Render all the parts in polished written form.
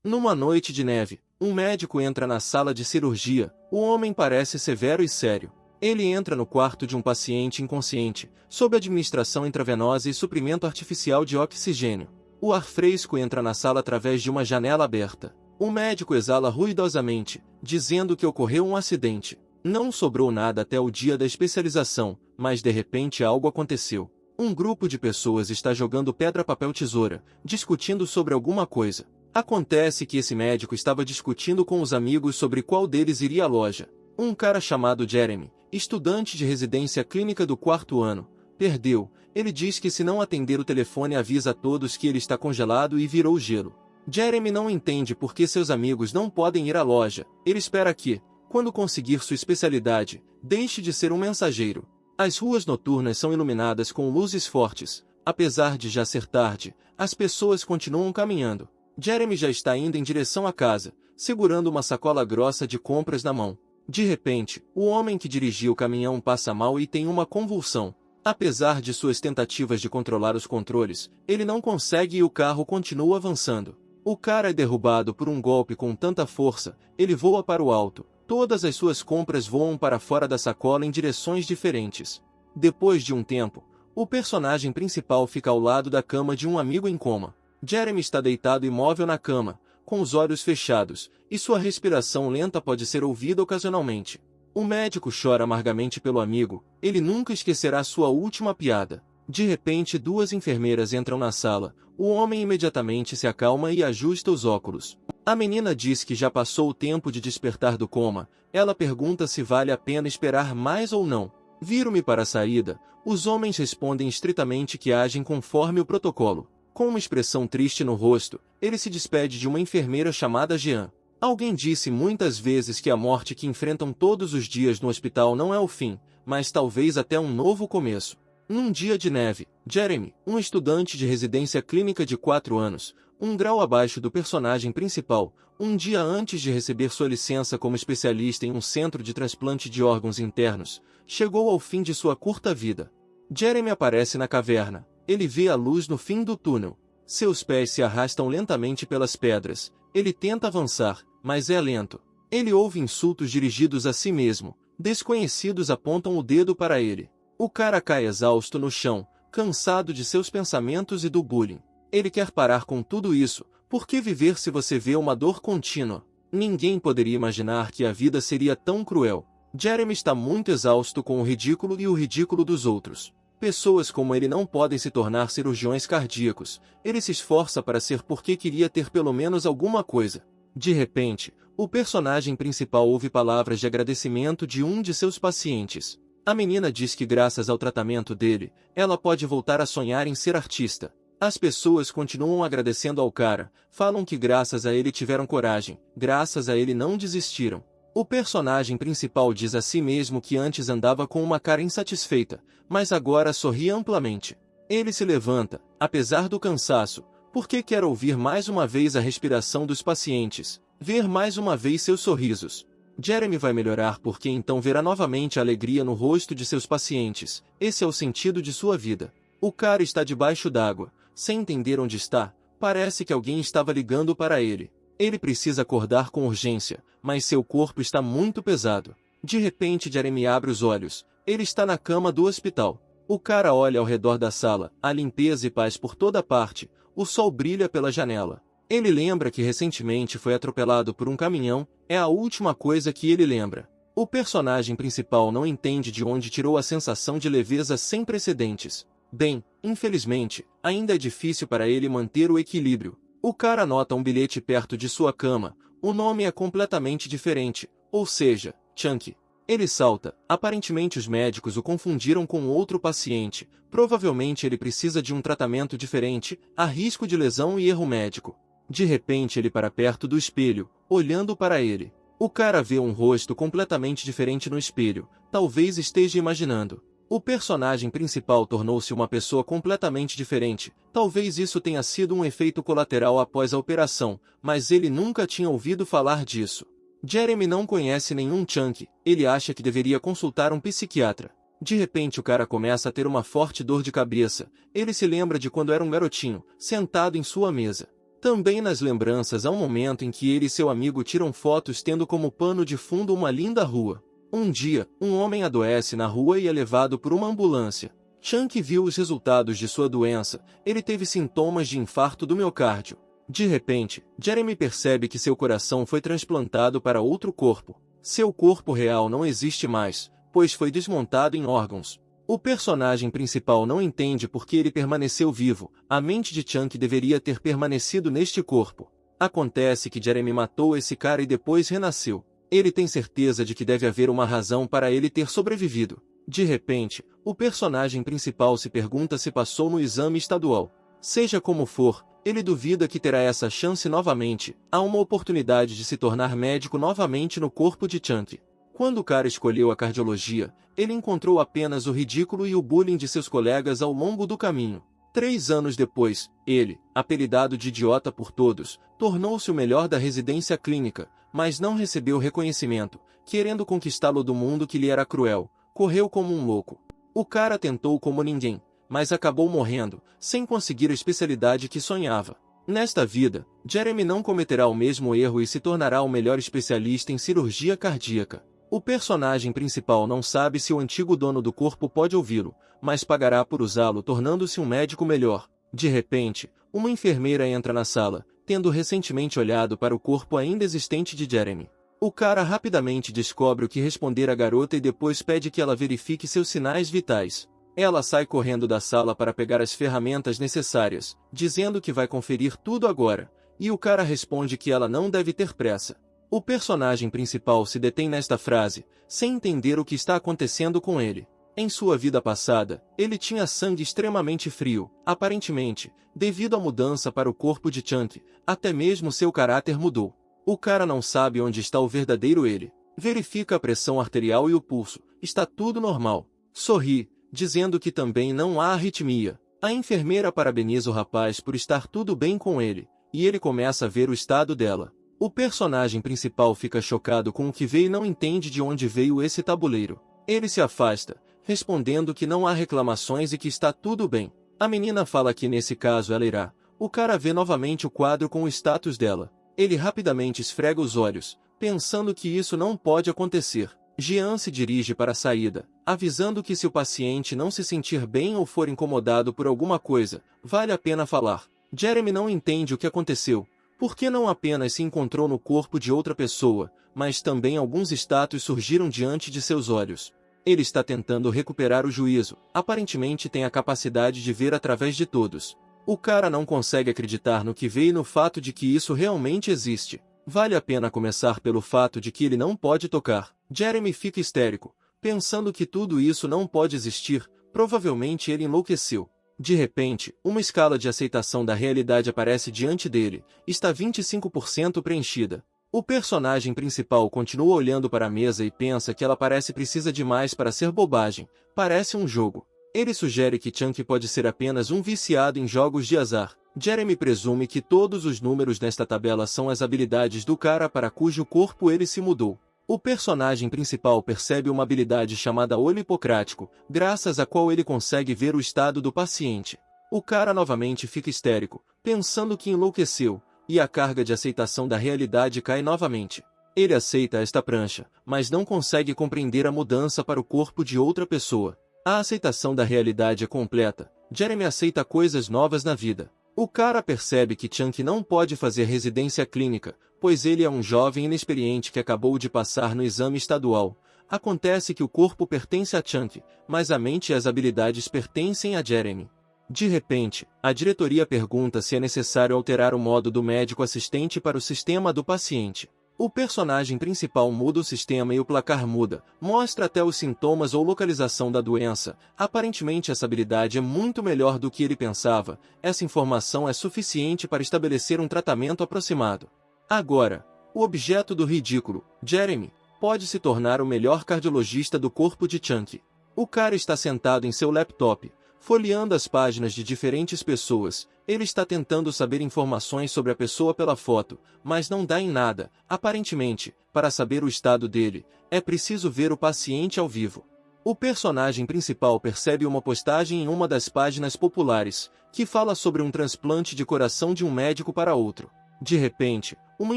Numa noite de neve, um médico entra na sala de cirurgia. O homem parece severo e sério. Ele entra no quarto de um paciente inconsciente, sob administração intravenosa e suprimento artificial de oxigênio. O ar fresco entra na sala através de uma janela aberta. O médico exala ruidosamente, dizendo que ocorreu um acidente. Não sobrou nada até o dia da especialização, mas de repente algo aconteceu. Um grupo de pessoas está jogando pedra-papel-tesoura, discutindo sobre alguma coisa. Acontece que esse médico estava discutindo com os amigos sobre qual deles iria à loja. Um cara chamado Jeremy, estudante de residência clínica do 4º ano, perdeu. Ele diz que se não atender o telefone avisa a todos que ele está congelado e virou gelo. Jeremy não entende por que seus amigos não podem ir à loja. Ele espera que, quando conseguir sua especialidade, deixe de ser um mensageiro. As ruas noturnas são iluminadas com luzes fortes. Apesar de já ser tarde, as pessoas continuam caminhando. Jeremy já está indo em direção à casa, segurando uma sacola grossa de compras na mão. De repente, o homem que dirigia o caminhão passa mal e tem uma convulsão. Apesar de suas tentativas de controlar os controles, ele não consegue e o carro continua avançando. O cara é derrubado por um golpe com tanta força, ele voa para o alto. Todas as suas compras voam para fora da sacola em direções diferentes. Depois de um tempo, o personagem principal fica ao lado da cama de um amigo em coma. Jeremy está deitado imóvel na cama, com os olhos fechados, e sua respiração lenta pode ser ouvida ocasionalmente. O médico chora amargamente pelo amigo. Ele nunca esquecerá sua última piada. De repente, duas enfermeiras entram na sala. O homem imediatamente se acalma e ajusta os óculos. A menina diz que já passou o tempo de despertar do coma. Ela pergunta se vale a pena esperar mais ou não. Viro-me para a saída. Os homens respondem estritamente que agem conforme o protocolo. Com uma expressão triste no rosto, ele se despede de uma enfermeira chamada Jean. Alguém disse muitas vezes que a morte que enfrentam todos os dias no hospital não é o fim, mas talvez até um novo começo. Num dia de neve, Jeremy, um estudante de residência clínica de 4 anos, um grau abaixo do personagem principal, um dia antes de receber sua licença como especialista em um centro de transplante de órgãos internos, chegou ao fim de sua curta vida. Jeremy aparece na caverna. Ele vê a luz no fim do túnel. Seus pés se arrastam lentamente pelas pedras. Ele tenta avançar, mas é lento. Ele ouve insultos dirigidos a si mesmo. Desconhecidos apontam o dedo para ele. O cara cai exausto no chão, cansado de seus pensamentos e do bullying. Ele quer parar com tudo isso. Por que viver se você vê uma dor contínua? Ninguém poderia imaginar que a vida seria tão cruel. Jeremy está muito exausto com o ridículo e o ridículo dos outros. Pessoas como ele não podem se tornar cirurgiões cardíacos. Ele se esforça para ser porque queria ter pelo menos alguma coisa. De repente, o personagem principal ouve palavras de agradecimento de um de seus pacientes. A menina diz que graças ao tratamento dele, ela pode voltar a sonhar em ser artista. As pessoas continuam agradecendo ao cara, falam que graças a ele tiveram coragem, graças a ele não desistiram. O personagem principal diz a si mesmo que antes andava com uma cara insatisfeita, mas agora sorri amplamente. Ele se levanta, apesar do cansaço, porque quer ouvir mais uma vez a respiração dos pacientes, ver mais uma vez seus sorrisos. Jeremy vai melhorar porque então verá novamente a alegria no rosto de seus pacientes. Esse é o sentido de sua vida. O cara está debaixo d'água, sem entender onde está. Parece que alguém estava ligando para ele. Ele precisa acordar com urgência, mas seu corpo está muito pesado. De repente Jeremy abre os olhos. Ele está na cama do hospital. O cara olha ao redor da sala, há limpeza e paz por toda parte. O sol brilha pela janela. Ele lembra que recentemente foi atropelado por um caminhão, é a última coisa que ele lembra. O personagem principal não entende de onde tirou a sensação de leveza sem precedentes. Bem, infelizmente, ainda é difícil para ele manter o equilíbrio. O cara nota um bilhete perto de sua cama. O nome é completamente diferente, ou seja, Chunky. Ele salta. Aparentemente os médicos o confundiram com outro paciente. Provavelmente ele precisa de um tratamento diferente. Há risco de lesão e erro médico. De repente ele para perto do espelho, olhando para ele. O cara vê um rosto completamente diferente no espelho. Talvez esteja imaginando. O personagem principal tornou-se uma pessoa completamente diferente. Talvez isso tenha sido um efeito colateral após a operação, mas ele nunca tinha ouvido falar disso. Jeremy não conhece nenhum Chunky. Ele acha que deveria consultar um psiquiatra. De repente o cara começa a ter uma forte dor de cabeça. Ele se lembra de quando era um garotinho, sentado em sua mesa. Também nas lembranças há um momento em que ele e seu amigo tiram fotos tendo como pano de fundo uma linda rua. Um dia, um homem adoece na rua e é levado por uma ambulância. Chunk viu os resultados de sua doença, ele teve sintomas de infarto do miocárdio. De repente, Jeremy percebe que seu coração foi transplantado para outro corpo. Seu corpo real não existe mais, pois foi desmontado em órgãos. O personagem principal não entende por que ele permaneceu vivo, a mente de Chunk deveria ter permanecido neste corpo. Acontece que Jeremy matou esse cara e depois renasceu. Ele tem certeza de que deve haver uma razão para ele ter sobrevivido. De repente, o personagem principal se pergunta se passou no exame estadual. Seja como for, ele duvida que terá essa chance novamente. Há uma oportunidade de se tornar médico novamente no corpo de Chunk. Quando o cara escolheu a cardiologia, ele encontrou apenas o ridículo e o bullying de seus colegas ao longo do caminho. 3 anos depois, ele, apelidado de idiota por todos, tornou-se o melhor da residência clínica, mas não recebeu reconhecimento, querendo conquistá-lo do mundo que lhe era cruel. Correu como um louco. O cara tentou como ninguém, mas acabou morrendo, sem conseguir a especialidade que sonhava. Nesta vida, Jeremy não cometerá o mesmo erro e se tornará o melhor especialista em cirurgia cardíaca. O personagem principal não sabe se o antigo dono do corpo pode ouvi-lo, mas pagará por usá-lo tornando-se um médico melhor. De repente, uma enfermeira entra na sala, tendo recentemente olhado para o corpo ainda existente de Jeremy. O cara rapidamente descobre o que responder à garota e depois pede que ela verifique seus sinais vitais. Ela sai correndo da sala para pegar as ferramentas necessárias, dizendo que vai conferir tudo agora, e o cara responde que ela não deve ter pressa. O personagem principal se detém nesta frase, sem entender o que está acontecendo com ele. Em sua vida passada, ele tinha sangue extremamente frio, aparentemente, devido à mudança para o corpo de Chunk, até mesmo seu caráter mudou. O cara não sabe onde está o verdadeiro ele. Verifica a pressão arterial e o pulso, está tudo normal. Sorri, dizendo que também não há arritmia. A enfermeira parabeniza o rapaz por estar tudo bem com ele, e ele começa a ver o estado dela. O personagem principal fica chocado com o que vê e não entende de onde veio esse tabuleiro. Ele se afasta, respondendo que não há reclamações e que está tudo bem. A menina fala que nesse caso ela irá. O cara vê novamente o quadro com o status dela. Ele rapidamente esfrega os olhos, pensando que isso não pode acontecer. Jean se dirige para a saída, avisando que se o paciente não se sentir bem ou for incomodado por alguma coisa, vale a pena falar. Jeremy não entende o que aconteceu. Porque não apenas se encontrou no corpo de outra pessoa, mas também alguns status surgiram diante de seus olhos. Ele está tentando recuperar o juízo, aparentemente tem a capacidade de ver através de todos. O cara não consegue acreditar no que vê e no fato de que isso realmente existe. Vale a pena começar pelo fato de que ele não pode tocar. Jeremy fica histérico, pensando que tudo isso não pode existir, provavelmente ele enlouqueceu. De repente, uma escala de aceitação da realidade aparece diante dele, está 25% preenchida. O personagem principal continua olhando para a mesa e pensa que ela parece precisa demais para ser bobagem, parece um jogo. Ele sugere que Chunk pode ser apenas um viciado em jogos de azar. Jeremy presume que todos os números nesta tabela são as habilidades do cara para cujo corpo ele se mudou. O personagem principal percebe uma habilidade chamada olho hipocrático, graças à qual ele consegue ver o estado do paciente. O cara novamente fica histérico, pensando que enlouqueceu, e a carga de aceitação da realidade cai novamente. Ele aceita esta prancha, mas não consegue compreender a mudança para o corpo de outra pessoa. A aceitação da realidade é completa. Jeremy aceita coisas novas na vida. O cara percebe que Chunk não pode fazer residência clínica, pois ele é um jovem inexperiente que acabou de passar no exame estadual. Acontece que o corpo pertence a Chunk, mas a mente e as habilidades pertencem a Jeremy. De repente, a diretoria pergunta se é necessário alterar o modo do médico assistente para o sistema do paciente. O personagem principal muda o sistema e o placar muda, mostra até os sintomas ou localização da doença. Aparentemente essa habilidade é muito melhor do que ele pensava. Essa informação é suficiente para estabelecer um tratamento aproximado. Agora, o objeto do ridículo, Jeremy, pode se tornar o melhor cardiologista do corpo de Chunk. O cara está sentado em seu laptop, folheando as páginas de diferentes pessoas. Ele está tentando saber informações sobre a pessoa pela foto, mas não dá em nada. Aparentemente, para saber o estado dele, é preciso ver o paciente ao vivo. O personagem principal percebe uma postagem em uma das páginas populares, que fala sobre um transplante de coração de um médico para outro. De repente, uma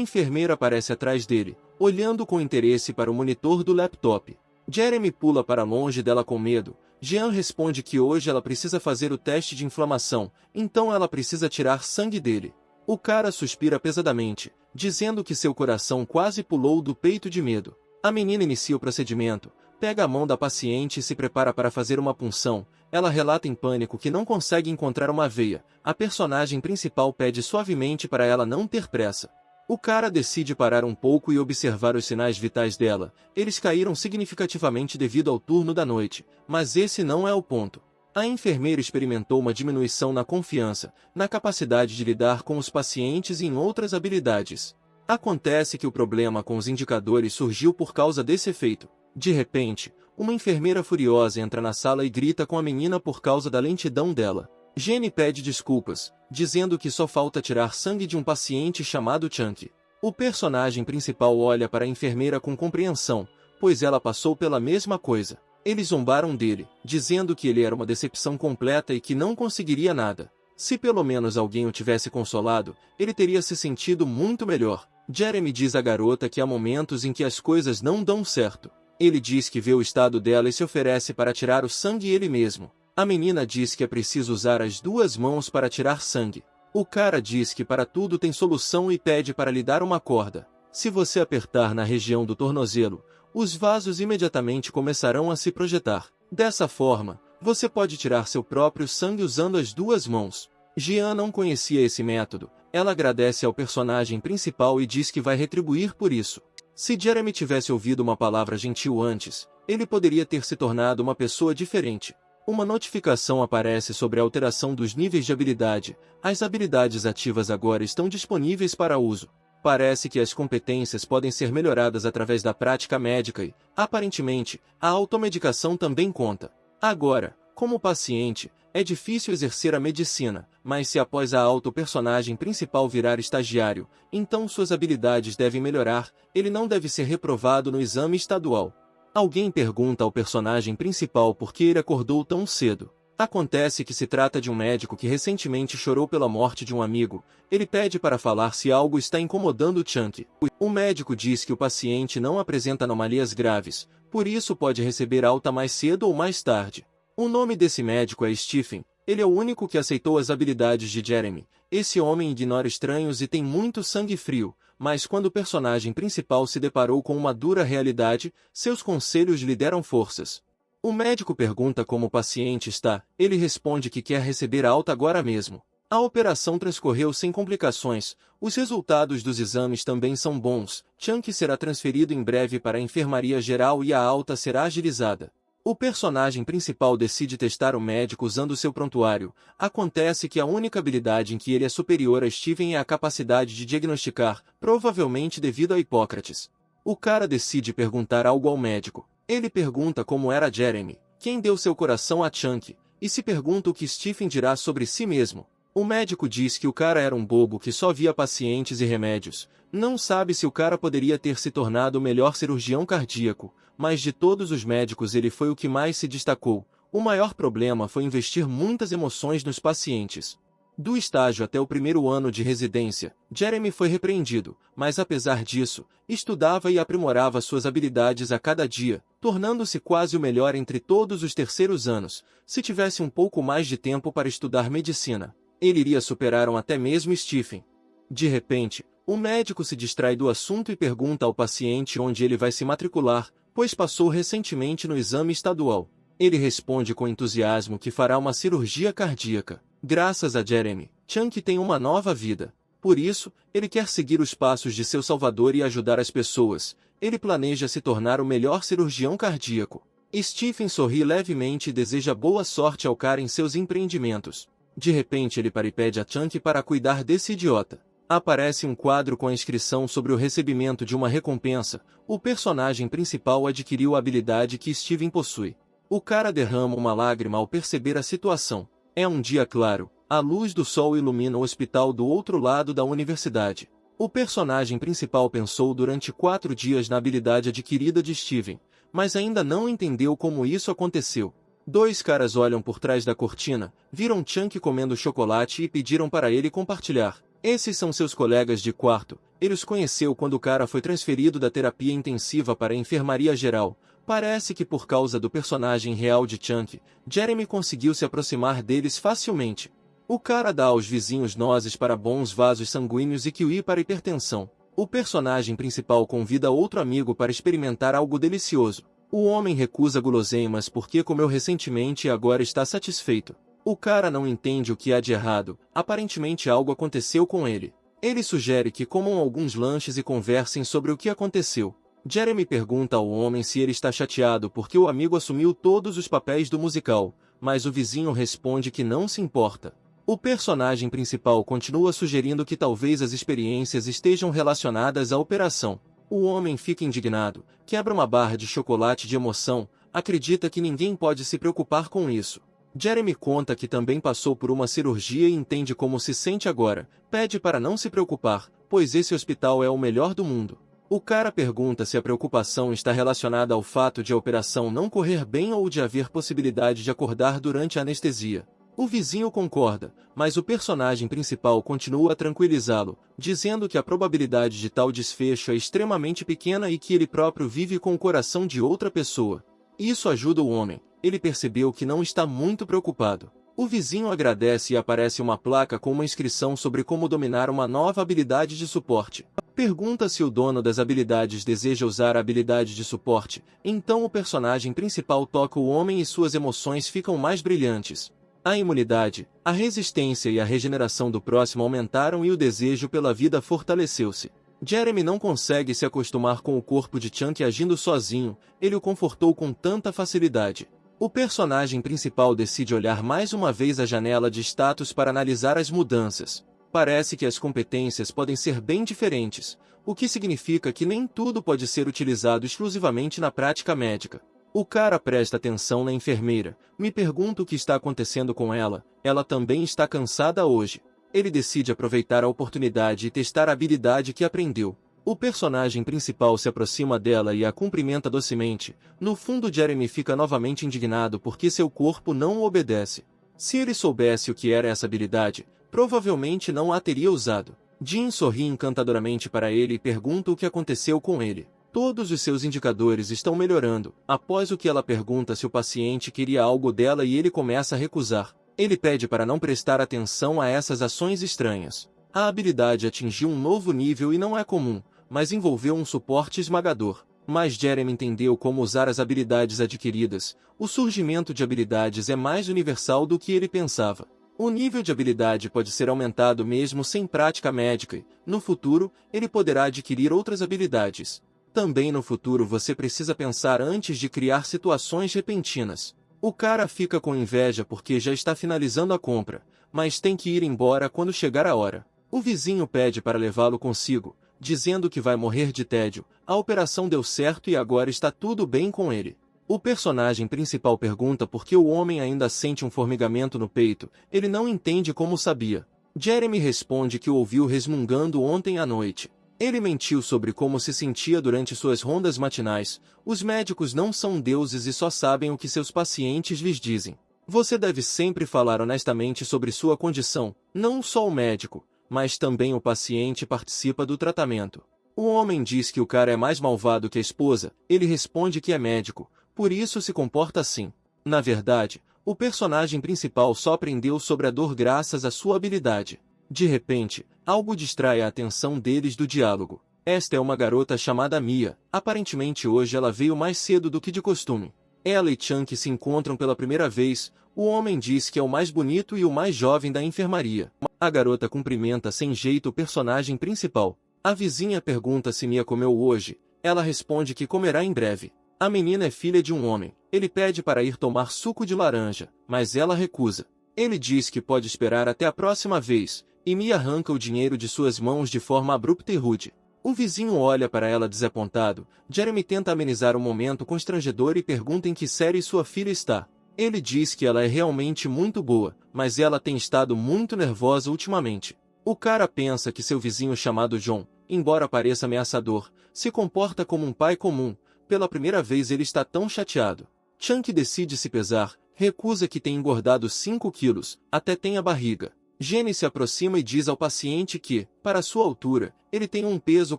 enfermeira aparece atrás dele, olhando com interesse para o monitor do laptop. Jeremy pula para longe dela com medo. Jean responde que hoje ela precisa fazer o teste de inflamação, então ela precisa tirar sangue dele. O cara suspira pesadamente, dizendo que seu coração quase pulou do peito de medo. A menina inicia o procedimento, pega a mão da paciente e se prepara para fazer uma punção. Ela relata em pânico que não consegue encontrar uma veia. A personagem principal pede suavemente para ela não ter pressa. O cara decide parar um pouco e observar os sinais vitais dela. Eles caíram significativamente devido ao turno da noite, mas esse não é o ponto. A enfermeira experimentou uma diminuição na confiança, na capacidade de lidar com os pacientes e em outras habilidades. Acontece que o problema com os indicadores surgiu por causa desse efeito. De repente, uma enfermeira furiosa entra na sala e grita com a menina por causa da lentidão dela. Jenny pede desculpas, dizendo que só falta tirar sangue de um paciente chamado Chunky. O personagem principal olha para a enfermeira com compreensão, pois ela passou pela mesma coisa. Eles zombaram dele, dizendo que ele era uma decepção completa e que não conseguiria nada. Se pelo menos alguém o tivesse consolado, ele teria se sentido muito melhor. Jeremy diz à garota que há momentos em que as coisas não dão certo. Ele diz que vê o estado dela e se oferece para tirar o sangue ele mesmo. A menina diz que é preciso usar as duas mãos para tirar sangue. O cara diz que para tudo tem solução e pede para lhe dar uma corda. Se você apertar na região do tornozelo, os vasos imediatamente começarão a se projetar. Dessa forma, você pode tirar seu próprio sangue usando as duas mãos. Jean não conhecia esse método. Ela agradece ao personagem principal e diz que vai retribuir por isso. Se Jeremy tivesse ouvido uma palavra gentil antes, ele poderia ter se tornado uma pessoa diferente. Uma notificação aparece sobre a alteração dos níveis de habilidade. As habilidades ativas agora estão disponíveis para uso. Parece que as competências podem ser melhoradas através da prática médica e, aparentemente, a automedicação também conta. Agora, como paciente, é difícil exercer a medicina, mas se após a auto o personagem principal virar estagiário, então suas habilidades devem melhorar, ele não deve ser reprovado no exame estadual. Alguém pergunta ao personagem principal por que ele acordou tão cedo. Acontece que se trata de um médico que recentemente chorou pela morte de um amigo. Ele pede para falar se algo está incomodando Chunky. O médico diz que o paciente não apresenta anomalias graves, por isso pode receber alta mais cedo ou mais tarde. O nome desse médico é Stephen. Ele é o único que aceitou as habilidades de Jeremy. Esse homem ignora estranhos e tem muito sangue frio, mas quando o personagem principal se deparou com uma dura realidade, seus conselhos lhe deram forças. O médico pergunta como o paciente está, ele responde que quer receber alta agora mesmo. A operação transcorreu sem complicações, os resultados dos exames também são bons, Chunky será transferido em breve para a enfermaria geral e a alta será agilizada. O personagem principal decide testar o médico usando seu prontuário. Acontece que a única habilidade em que ele é superior a Steven é a capacidade de diagnosticar, provavelmente devido a Hipócrates. O cara decide perguntar algo ao médico. Ele pergunta como era Jeremy, quem deu seu coração a Chunky, e se pergunta o que Stephen dirá sobre si mesmo. O médico diz que o cara era um bobo que só via pacientes e remédios. Não sabe se o cara poderia ter se tornado o melhor cirurgião cardíaco, mas de todos os médicos ele foi o que mais se destacou. O maior problema foi investir muitas emoções nos pacientes. Do estágio até o primeiro ano de residência, Jeremy foi repreendido, mas apesar disso, estudava e aprimorava suas habilidades a cada dia, tornando-se quase o melhor entre todos os terceiros anos. Se tivesse um pouco mais de tempo para estudar medicina, ele iria superar até mesmo Stephen. De repente, o médico se distrai do assunto e pergunta ao paciente onde ele vai se matricular, pois passou recentemente no exame estadual. Ele responde com entusiasmo que fará uma cirurgia cardíaca. Graças a Jeremy, Chunky tem uma nova vida. Por isso, ele quer seguir os passos de seu salvador e ajudar as pessoas. Ele planeja se tornar o melhor cirurgião cardíaco. Stephen sorri levemente e deseja boa sorte ao cara em seus empreendimentos. De repente ele pede a Chunky para cuidar desse idiota. Aparece um quadro com a inscrição sobre o recebimento de uma recompensa. O personagem principal adquiriu a habilidade que Steven possui. O cara derrama uma lágrima ao perceber a situação. É um dia claro, a luz do sol ilumina o hospital do outro lado da universidade. O personagem principal pensou durante 4 dias na habilidade adquirida de Steven, mas ainda não entendeu como isso aconteceu. Dois caras olham por trás da cortina, viram Chunk comendo chocolate e pediram para ele compartilhar. Esses são seus colegas de quarto. Ele os conheceu quando o cara foi transferido da terapia intensiva para a enfermaria geral. Parece que por causa do personagem real de Chunk, Jeremy conseguiu se aproximar deles facilmente. O cara dá aos vizinhos nozes para bons vasos sanguíneos e kiwi para hipertensão. O personagem principal convida outro amigo para experimentar algo delicioso. O homem recusa guloseimas porque comeu recentemente e agora está satisfeito. O cara não entende o que há de errado, aparentemente algo aconteceu com ele. Ele sugere que comam alguns lanches e conversem sobre o que aconteceu. Jeremy pergunta ao homem se ele está chateado porque o amigo assumiu todos os papéis do musical, mas o vizinho responde que não se importa. O personagem principal continua sugerindo que talvez as experiências estejam relacionadas à operação. O homem fica indignado, quebra uma barra de chocolate de emoção, acredita que ninguém pode se preocupar com isso. Jeremy conta que também passou por uma cirurgia e entende como se sente agora, pede para não se preocupar, pois esse hospital é o melhor do mundo. O cara pergunta se a preocupação está relacionada ao fato de a operação não correr bem ou de haver possibilidade de acordar durante a anestesia. O vizinho concorda, mas o personagem principal continua a tranquilizá-lo, dizendo que a probabilidade de tal desfecho é extremamente pequena e que ele próprio vive com o coração de outra pessoa. Isso ajuda o homem, ele percebeu que não está muito preocupado. O vizinho agradece e aparece uma placa com uma inscrição sobre como dominar uma nova habilidade de suporte. Pergunta se o dono das habilidades deseja usar a habilidade de suporte, então o personagem principal toca o homem e suas emoções ficam mais brilhantes. A imunidade, a resistência e a regeneração do próximo aumentaram e o desejo pela vida fortaleceu-se. Jeremy não consegue se acostumar com o corpo de Chunk agindo sozinho, ele o confortou com tanta facilidade. O personagem principal decide olhar mais uma vez a janela de status para analisar as mudanças. Parece que as competências podem ser bem diferentes, o que significa que nem tudo pode ser utilizado exclusivamente na prática médica. O cara presta atenção na enfermeira, me pergunta o que está acontecendo com ela, ela também está cansada hoje. Ele decide aproveitar a oportunidade e testar a habilidade que aprendeu. O personagem principal se aproxima dela e a cumprimenta docemente. No fundo, Jeremy fica novamente indignado porque seu corpo não o obedece. Se ele soubesse o que era essa habilidade, provavelmente não a teria usado. Jean sorri encantadoramente para ele e pergunta o que aconteceu com ele. Todos os seus indicadores estão melhorando. Após o que ela pergunta se o paciente queria algo dela e ele começa a recusar. Ele pede para não prestar atenção a essas ações estranhas. A habilidade atingiu um novo nível e não é comum, mas envolveu um suporte esmagador. Mas Jeremy entendeu como usar as habilidades adquiridas. O surgimento de habilidades é mais universal do que ele pensava. O nível de habilidade pode ser aumentado mesmo sem prática médica e, no futuro, ele poderá adquirir outras habilidades. Também no futuro você precisa pensar antes de criar situações repentinas. O cara fica com inveja porque já está finalizando a compra, mas tem que ir embora quando chegar a hora. O vizinho pede para levá-lo consigo, dizendo que vai morrer de tédio. A operação deu certo e agora está tudo bem com ele. O personagem principal pergunta por que o homem ainda sente um formigamento no peito. Ele não entende como sabia. Jeremy responde que o ouviu resmungando ontem à noite. Ele mentiu sobre como se sentia durante suas rondas matinais. Os médicos não são deuses e só sabem o que seus pacientes lhes dizem. Você deve sempre falar honestamente sobre sua condição. Não só o médico, mas também o paciente participa do tratamento. O homem diz que o cara é mais malvado que a esposa. Ele responde que é médico, por isso se comporta assim. Na verdade, o personagem principal só aprendeu sobre a dor graças à sua habilidade. De repente, algo distrai a atenção deles do diálogo. Esta é uma garota chamada Mia. Aparentemente hoje ela veio mais cedo do que de costume. Ela e Chunk se encontram pela primeira vez. O homem diz que é o mais bonito e o mais jovem da enfermaria. A garota cumprimenta sem jeito o personagem principal. A vizinha pergunta se Mia comeu hoje. Ela responde que comerá em breve. A menina é filha de um homem. Ele pede para ir tomar suco de laranja, mas ela recusa. Ele diz que pode esperar até a próxima vez, e Mia arranca o dinheiro de suas mãos de forma abrupta e rude. O vizinho olha para ela desapontado. Jeremy tenta amenizar o momento constrangedor e pergunta em que série sua filha está. Ele diz que ela é realmente muito boa, mas ela tem estado muito nervosa ultimamente. O cara pensa que seu vizinho chamado John, embora pareça ameaçador, se comporta como um pai comum. Pela primeira vez ele está tão chateado. Chunk decide se pesar, recusa que tenha engordado 5 quilos, até tem a barriga. Jenny se aproxima e diz ao paciente que, para sua altura, ele tem um peso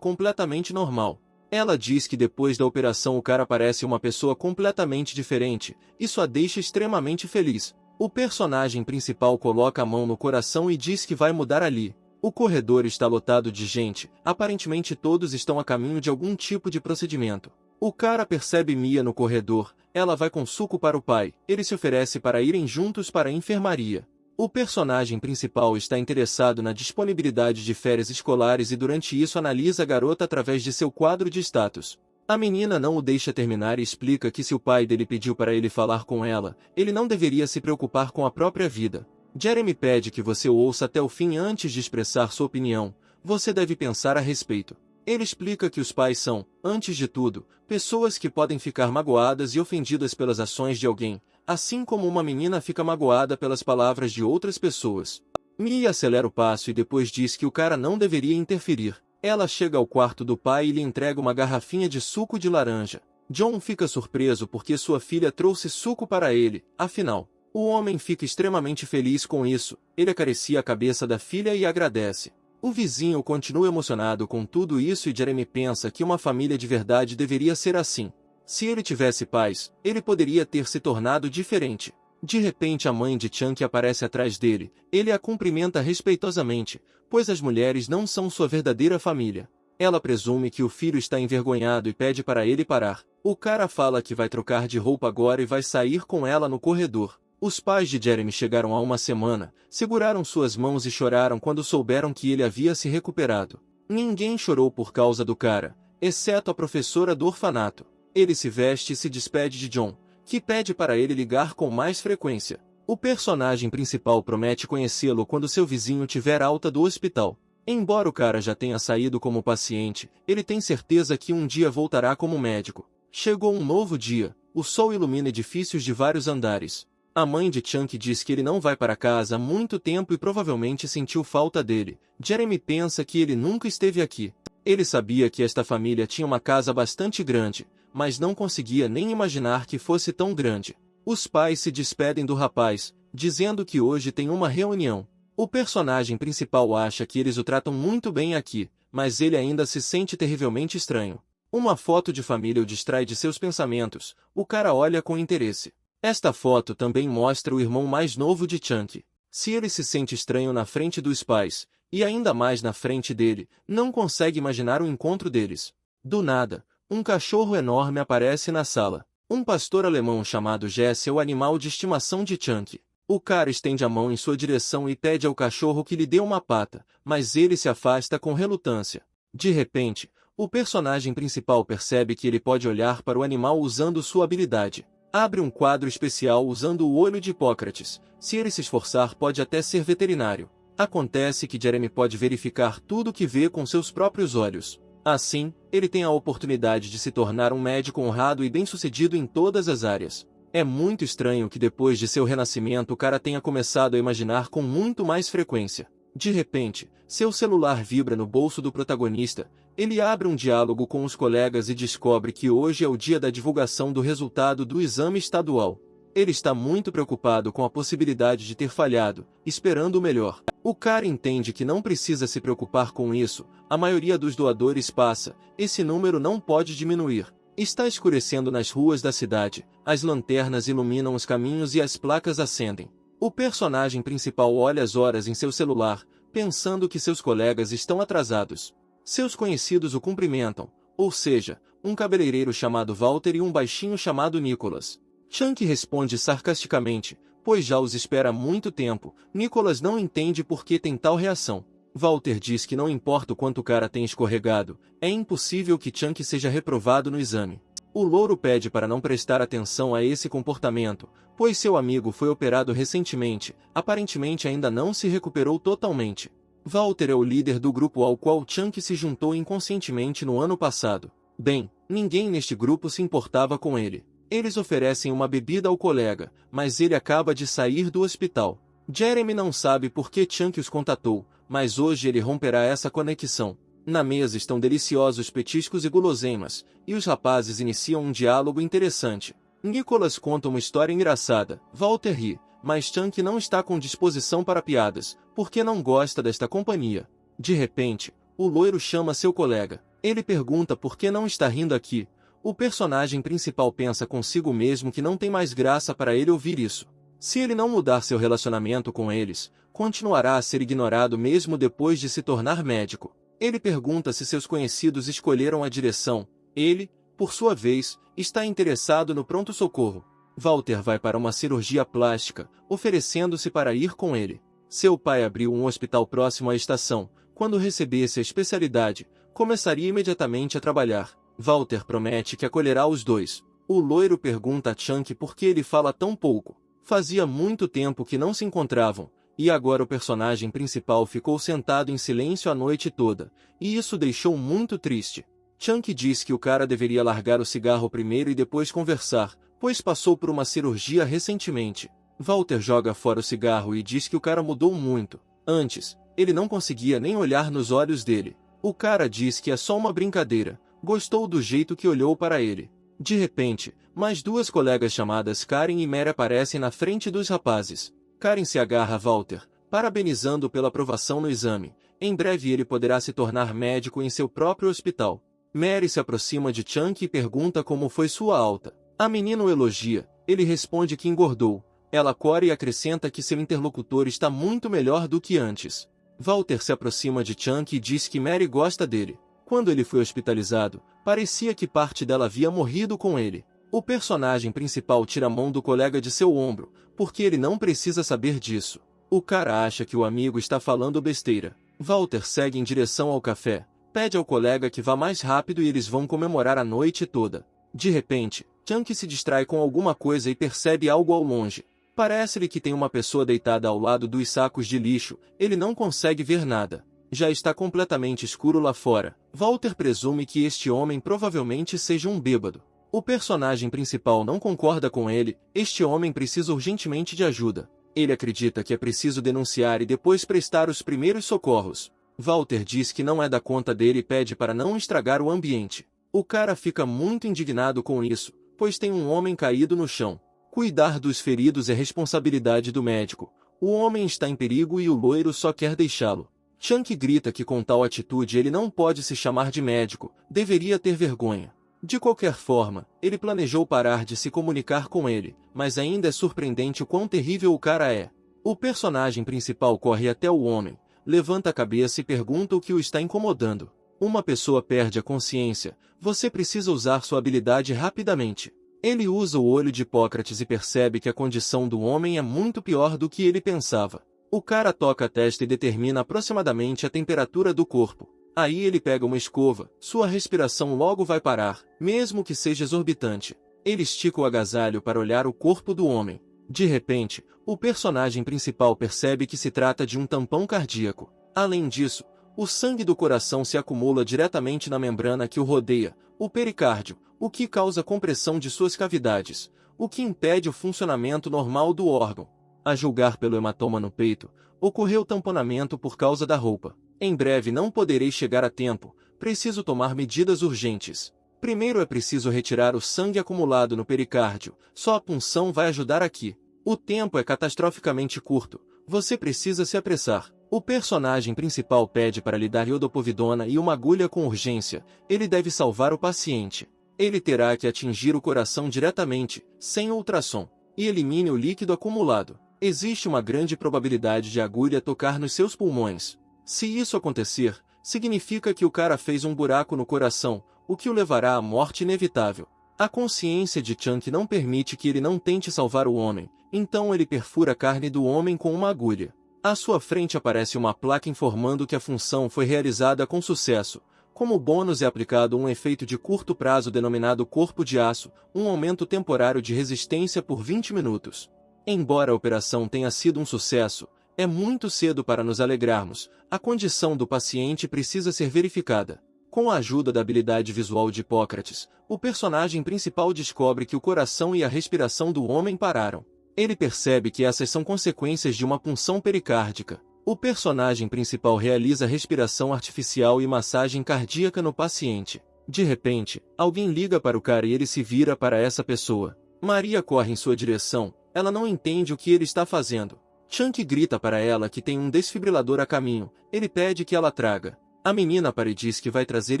completamente normal. Ela diz que depois da operação o cara parece uma pessoa completamente diferente, isso a deixa extremamente feliz. O personagem principal coloca a mão no coração e diz que vai mudar ali. O corredor está lotado de gente, aparentemente todos estão a caminho de algum tipo de procedimento. O cara percebe Mia no corredor, ela vai com suco para o pai, ele se oferece para irem juntos para a enfermaria. O personagem principal está interessado na disponibilidade de férias escolares e durante isso analisa a garota através de seu quadro de status. A menina não o deixa terminar e explica que se o pai dele pediu para ele falar com ela, ele não deveria se preocupar com a própria vida. Jeremy pede que você o ouça até o fim antes de expressar sua opinião, você deve pensar a respeito. Ele explica que os pais são, antes de tudo, pessoas que podem ficar magoadas e ofendidas pelas ações de alguém, assim como uma menina fica magoada pelas palavras de outras pessoas. Mia acelera o passo e depois diz que o cara não deveria interferir. Ela chega ao quarto do pai e lhe entrega uma garrafinha de suco de laranja. John fica surpreso porque sua filha trouxe suco para ele, afinal. O homem fica extremamente feliz com isso, ele acaricia a cabeça da filha e agradece. O vizinho continua emocionado com tudo isso e Jeremy pensa que uma família de verdade deveria ser assim. Se ele tivesse pais, ele poderia ter se tornado diferente. De repente a mãe de Chunk aparece atrás dele, ele a cumprimenta respeitosamente, pois as mulheres não são sua verdadeira família. Ela presume que o filho está envergonhado e pede para ele parar. O cara fala que vai trocar de roupa agora e vai sair com ela no corredor. Os pais de Jeremy chegaram há uma semana, seguraram suas mãos e choraram quando souberam que ele havia se recuperado. Ninguém chorou por causa do cara, exceto a professora do orfanato. Ele se veste e se despede de John, que pede para ele ligar com mais frequência. O personagem principal promete conhecê-lo quando seu vizinho tiver alta do hospital. Embora o cara já tenha saído como paciente, ele tem certeza que um dia voltará como médico. Chegou um novo dia, o sol ilumina edifícios de vários andares. A mãe de Chunk diz que ele não vai para casa há muito tempo e provavelmente sentiu falta dele. Jeremy pensa que ele nunca esteve aqui. Ele sabia que esta família tinha uma casa bastante grande, mas não conseguia nem imaginar que fosse tão grande. Os pais se despedem do rapaz, dizendo que hoje tem uma reunião. O personagem principal acha que eles o tratam muito bem aqui, mas ele ainda se sente terrivelmente estranho. Uma foto de família o distrai de seus pensamentos, o cara olha com interesse. Esta foto também mostra o irmão mais novo de Chunk. Se ele se sente estranho na frente dos pais, e ainda mais na frente dele, não consegue imaginar o encontro deles. Do nada, um cachorro enorme aparece na sala. Um pastor alemão chamado Jesse é o animal de estimação de Chunk. O cara estende a mão em sua direção e pede ao cachorro que lhe dê uma pata, mas ele se afasta com relutância. De repente, o personagem principal percebe que ele pode olhar para o animal usando sua habilidade. Abre um quadro especial usando o olho de Hipócrates. Se ele se esforçar pode até ser veterinário. Acontece que Jeremy pode verificar tudo o que vê com seus próprios olhos. Assim, ele tem a oportunidade de se tornar um médico honrado e bem-sucedido em todas as áreas. É muito estranho que depois de seu renascimento o cara tenha começado a imaginar com muito mais frequência. De repente, seu celular vibra no bolso do protagonista. Ele abre um diálogo com os colegas e descobre que hoje é o dia da divulgação do resultado do exame estadual. Ele está muito preocupado com a possibilidade de ter falhado, esperando o melhor. O cara entende que não precisa se preocupar com isso, a maioria dos doadores passa, esse número não pode diminuir. Está escurecendo nas ruas da cidade, as lanternas iluminam os caminhos e as placas acendem. O personagem principal olha as horas em seu celular, pensando que seus colegas estão atrasados. Seus conhecidos o cumprimentam, ou seja, um cabeleireiro chamado Walter e um baixinho chamado Nicholas. Chunk responde sarcasticamente, pois já os espera há muito tempo. Nicholas não entende por que tem tal reação. Walter diz que não importa o quanto o cara tem escorregado, é impossível que Chunk seja reprovado no exame. O louro pede para não prestar atenção a esse comportamento, pois seu amigo foi operado recentemente, aparentemente ainda não se recuperou totalmente. Walter é o líder do grupo ao qual Chunk se juntou inconscientemente no ano passado. Bem, ninguém neste grupo se importava com ele. Eles oferecem uma bebida ao colega, mas ele acaba de sair do hospital. Jeremy não sabe por que Chunk os contatou, mas hoje ele romperá essa conexão. Na mesa estão deliciosos petiscos e guloseimas, e os rapazes iniciam um diálogo interessante. Nicholas conta uma história engraçada, Walter ri, mas Chunk não está com disposição para piadas, porque não gosta desta companhia. De repente, o loiro chama seu colega. Ele pergunta por que não está rindo aqui. O personagem principal pensa consigo mesmo que não tem mais graça para ele ouvir isso. Se ele não mudar seu relacionamento com eles, continuará a ser ignorado mesmo depois de se tornar médico. Ele pergunta se seus conhecidos escolheram a direção. Ele, por sua vez, está interessado no pronto-socorro. Walter vai para uma cirurgia plástica, oferecendo-se para ir com ele. Seu pai abriu um hospital próximo à estação. Quando recebesse a especialidade, começaria imediatamente a trabalhar. Walter promete que acolherá os dois. O loiro pergunta a Chunk por que ele fala tão pouco. Fazia muito tempo que não se encontravam, e agora o personagem principal ficou sentado em silêncio a noite toda, e isso deixou muito triste. Chunk diz que o cara deveria largar o cigarro primeiro e depois conversar, pois passou por uma cirurgia recentemente. Walter joga fora o cigarro e diz que o cara mudou muito. Antes, ele não conseguia nem olhar nos olhos dele. O cara diz que é só uma brincadeira. Gostou do jeito que olhou para ele. De repente, mais duas colegas chamadas Karen e Mary aparecem na frente dos rapazes. Karen se agarra a Walter, parabenizando pela aprovação no exame. Em breve ele poderá se tornar médico em seu próprio hospital. Mary se aproxima de Chunk e pergunta como foi sua alta. A menina o elogia. Ele responde que engordou. Ela cora e acrescenta que seu interlocutor está muito melhor do que antes. Walter se aproxima de Chunk e diz que Mary gosta dele. Quando ele foi hospitalizado, parecia que parte dela havia morrido com ele. O personagem principal tira a mão do colega de seu ombro, porque ele não precisa saber disso. O cara acha que o amigo está falando besteira. Walter segue em direção ao café, pede ao colega que vá mais rápido e eles vão comemorar a noite toda. De repente, Chunk se distrai com alguma coisa e percebe algo ao longe. Parece-lhe que tem uma pessoa deitada ao lado dos sacos de lixo, ele não consegue ver nada. Já está completamente escuro lá fora. Walter presume que este homem provavelmente seja um bêbado. O personagem principal não concorda com ele, este homem precisa urgentemente de ajuda. Ele acredita que é preciso denunciar e depois prestar os primeiros socorros. Walter diz que não é da conta dele e pede para não estragar o ambiente. O cara fica muito indignado com isso, pois tem um homem caído no chão. Cuidar dos feridos é responsabilidade do médico. O homem está em perigo e o loiro só quer deixá-lo. Chunk grita que com tal atitude ele não pode se chamar de médico, deveria ter vergonha. De qualquer forma, ele planejou parar de se comunicar com ele, mas ainda é surpreendente o quão terrível o cara é. O personagem principal corre até o homem, levanta a cabeça e pergunta o que o está incomodando. Uma pessoa perde a consciência, você precisa usar sua habilidade rapidamente. Ele usa o olho de Hipócrates e percebe que a condição do homem é muito pior do que ele pensava. O cara toca a testa e determina aproximadamente a temperatura do corpo. Aí ele pega uma escova, sua respiração logo vai parar, mesmo que seja exorbitante. Ele estica o agasalho para olhar o corpo do homem. De repente, o personagem principal percebe que se trata de um tampão cardíaco. Além disso, o sangue do coração se acumula diretamente na membrana que o rodeia, o pericárdio, o que causa compressão de suas cavidades, o que impede o funcionamento normal do órgão. A julgar pelo hematoma no peito, ocorreu tamponamento por causa da roupa. Em breve não poderei chegar a tempo, preciso tomar medidas urgentes. Primeiro é preciso retirar o sangue acumulado no pericárdio, só a punção vai ajudar aqui. O tempo é catastroficamente curto, você precisa se apressar. O personagem principal pede para lhe dar iodopovidona e uma agulha com urgência, ele deve salvar o paciente. Ele terá que atingir o coração diretamente, sem ultrassom, e elimine o líquido acumulado. Existe uma grande probabilidade de a agulha tocar nos seus pulmões. Se isso acontecer, significa que o cara fez um buraco no coração, o que o levará à morte inevitável. A consciência de Chunk não permite que ele não tente salvar o homem, então ele perfura a carne do homem com uma agulha. À sua frente aparece uma placa informando que a função foi realizada com sucesso. Como bônus é aplicado um efeito de curto prazo denominado corpo de aço, um aumento temporário de resistência por 20 minutos. Embora a operação tenha sido um sucesso, é muito cedo para nos alegrarmos, a condição do paciente precisa ser verificada. Com a ajuda da habilidade visual de Hipócrates, o personagem principal descobre que o coração e a respiração do homem pararam. Ele percebe que essas são consequências de uma punção pericárdica. O personagem principal realiza respiração artificial e massagem cardíaca no paciente. De repente, alguém liga para o cara e ele se vira para essa pessoa. Maria corre em sua direção, ela não entende o que ele está fazendo. Chunk grita para ela que tem um desfibrilador a caminho, ele pede que ela traga. A menina para e diz que vai trazer